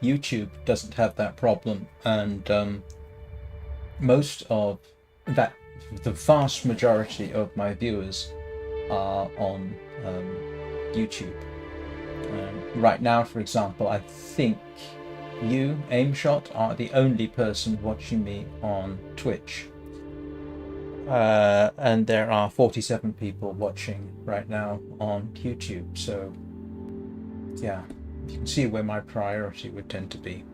YouTube doesn't have that problem, and most of that, the vast majority of my viewers are on YouTube. Right now, for example, I think you, Aimshot, are the only person watching me on Twitch. And there are 47 people watching right now on YouTube. So, yeah, you can see where my priority would tend to be.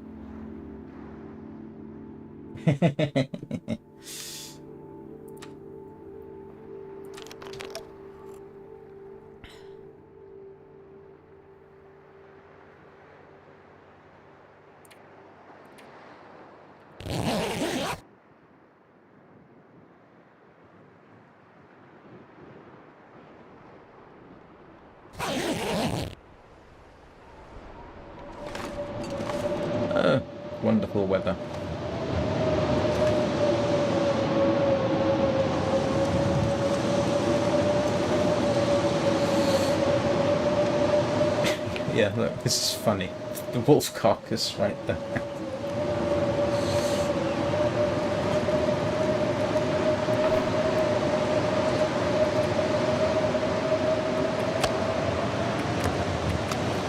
Wonderful weather. Yeah, look, this is funny. The wolf carcass right there.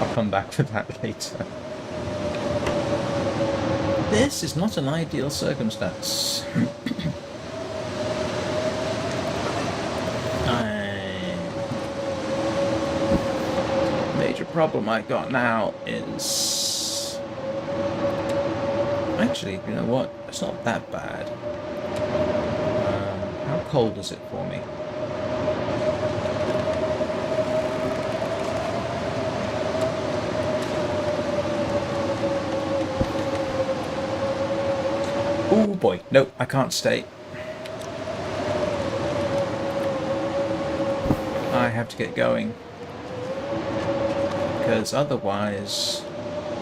I'll come back to that later. This is not an ideal circumstance. Major problem I got now is... Actually, you know what? It's not that bad. How cold is it for me? Oh boy, nope, I can't stay. I have to get going. Because otherwise,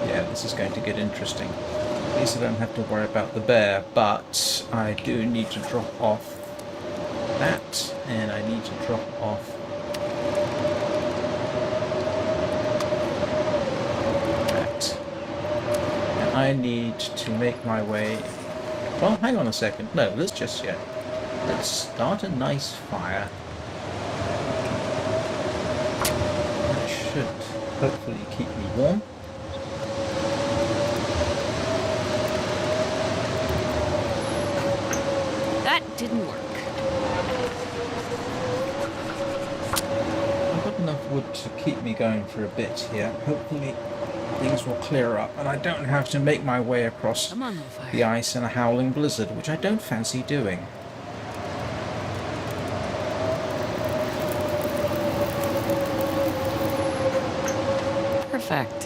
yeah, this is going to get interesting. At least I don't have to worry about the bear, but I do need to drop off that, and I need to drop off that. And I need to make my way... Well, hang on a second. No, let's start a nice fire. That should hopefully keep me warm. That didn't work. I've got enough wood to keep me going for a bit here. Hopefully things will clear up and I don't have to make my way across Come on, little fire. the ice in a howling blizzard, which I don't fancy doing. Perfect.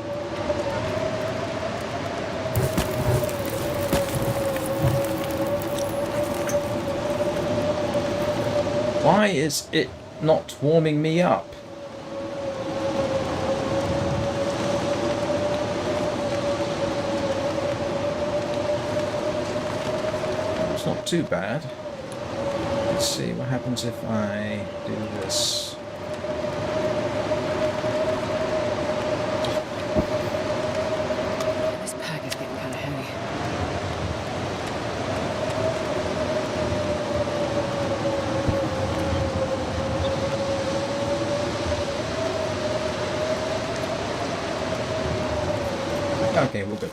Why is it not warming me up? It's not too bad. Let's see what happens if I do this. This pack is getting kind of heavy. Okay, we're good.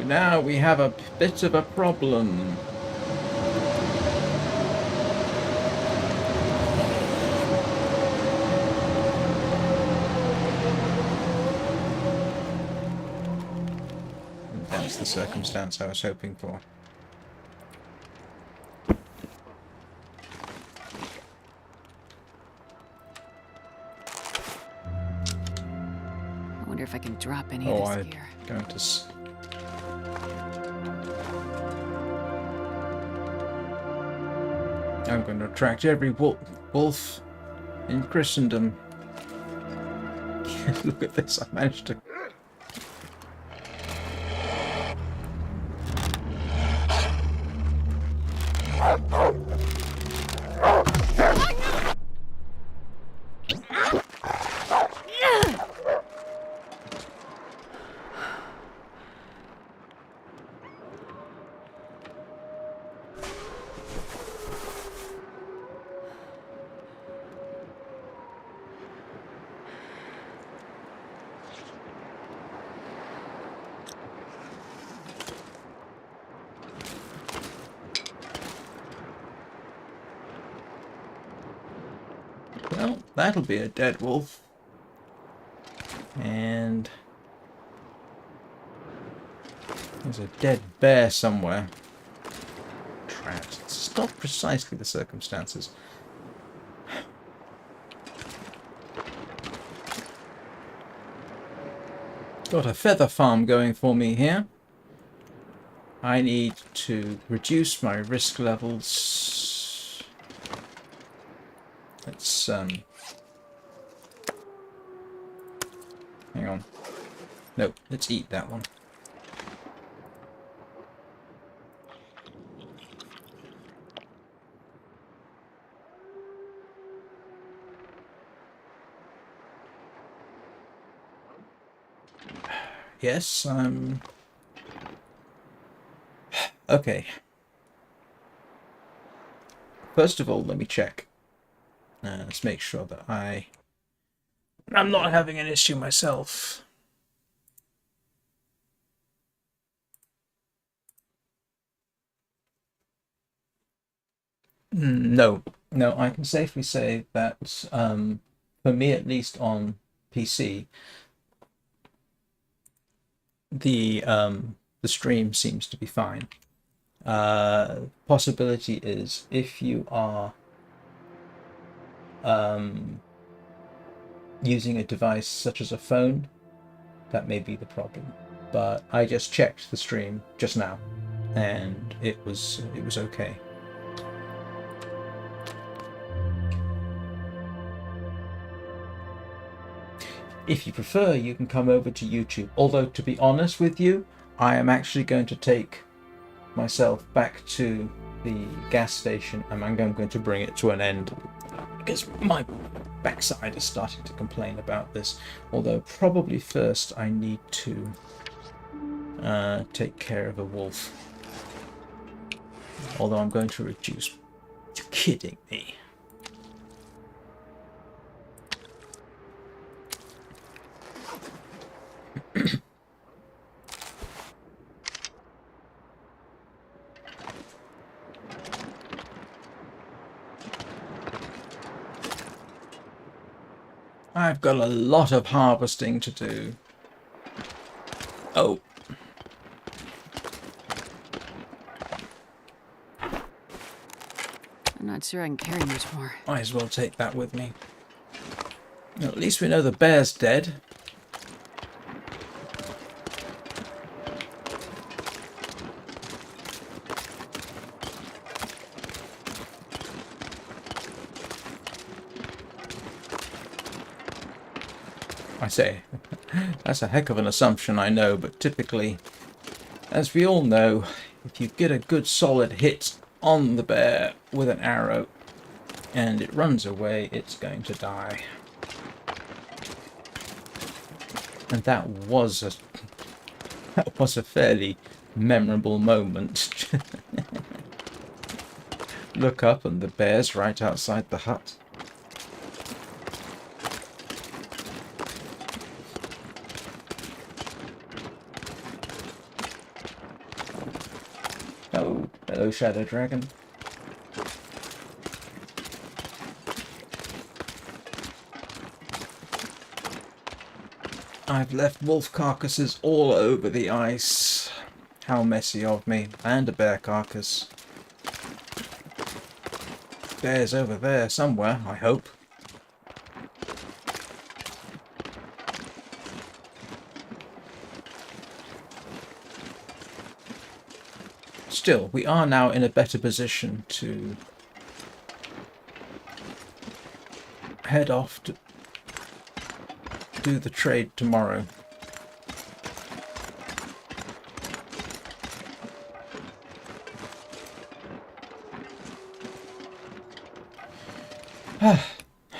now we have a bit of a problem. And that's the circumstance I was hoping for. I wonder if I can drop any Oh, of this I'm gear. going to... I'm going to attract every wolf in Christendom. Look at this, I managed to... Well, that'll be a dead wolf. And there's a dead bear somewhere. Trapped. It's not precisely the circumstances. Got a feather farm going for me here. I need to reduce my risk levels. Let's hang on. No, let's eat that one. Yes, okay. First of all, let me check. Let's make sure that I'm not having an issue myself. No, I can safely say that for me, at least on PC, the stream seems to be fine. Possibility is if you are using a device such as a phone, that may be the problem. But I just checked the stream just now, and it was okay. If you prefer, you can come over to YouTube. Although, to be honest with you, I am actually going to take myself back to the gas station and I'm going to bring it to an end because my backside is starting to complain about this. Although, probably first I need to take care of a wolf. Although I'm going to reduce... You're kidding me. I've got a lot of harvesting to do. Oh. I'm not sure I can carry much more. Might as well take that with me. At least we know the bear's dead. I say, that's a heck of an assumption, I know, but typically, as we all know, if you get a good solid hit on the bear with an arrow and it runs away, it's going to die. And that was a fairly memorable moment. Look up and the bear's right outside the hut. Oh, hello, Shadow Dragon. I've left wolf carcasses all over the ice. How messy of me. And a bear carcass. Bear's over there somewhere, I hope. Still, we are now in a better position to head off to do the trade tomorrow.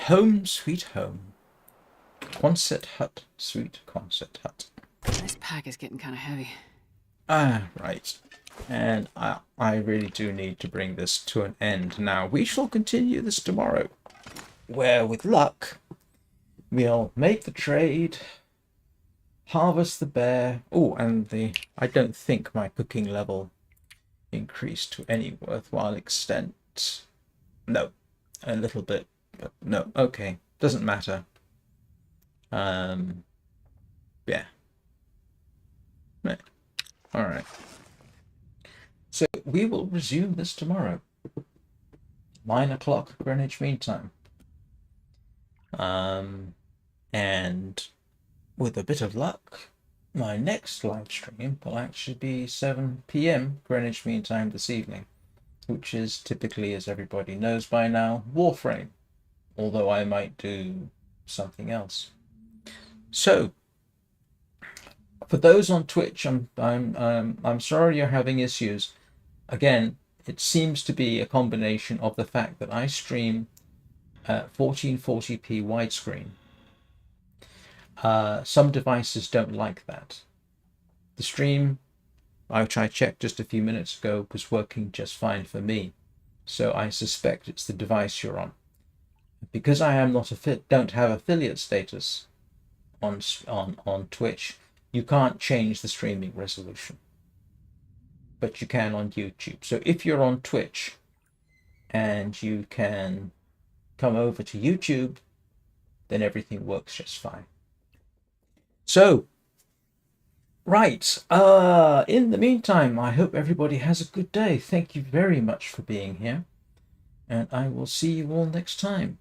Home sweet home. Quonset hut, sweet Quonset hut. This pack is getting kind of heavy. Ah, right. And I really do need to bring this to an end now. We shall continue this tomorrow, where with luck we'll make the trade, harvest the bear. Oh, and I don't think my cooking level increased to any worthwhile extent. No, a little bit, but no. Okay, doesn't matter. Yeah. Right. All right. So we will resume this tomorrow. 9 o'clock Greenwich Mean Time. And with a bit of luck, my next live stream will actually be 7 p.m. Greenwich Mean Time this evening, which is typically, as everybody knows by now, Warframe, although I might do something else. So, for those on Twitch, I'm sorry you're having issues. Again, it seems to be a combination of the fact that I stream at 1440p widescreen. Some devices don't like that. The stream, which I checked just a few minutes ago, was working just fine for me. So I suspect it's the device you're on. Because I am don't have affiliate status on Twitch, you can't change the streaming resolution, but you can on YouTube. So if you're on Twitch and you can come over to YouTube, then everything works just fine. So, right, in the meantime, I hope everybody has a good day. Thank you very much for being here, and I will see you all next time.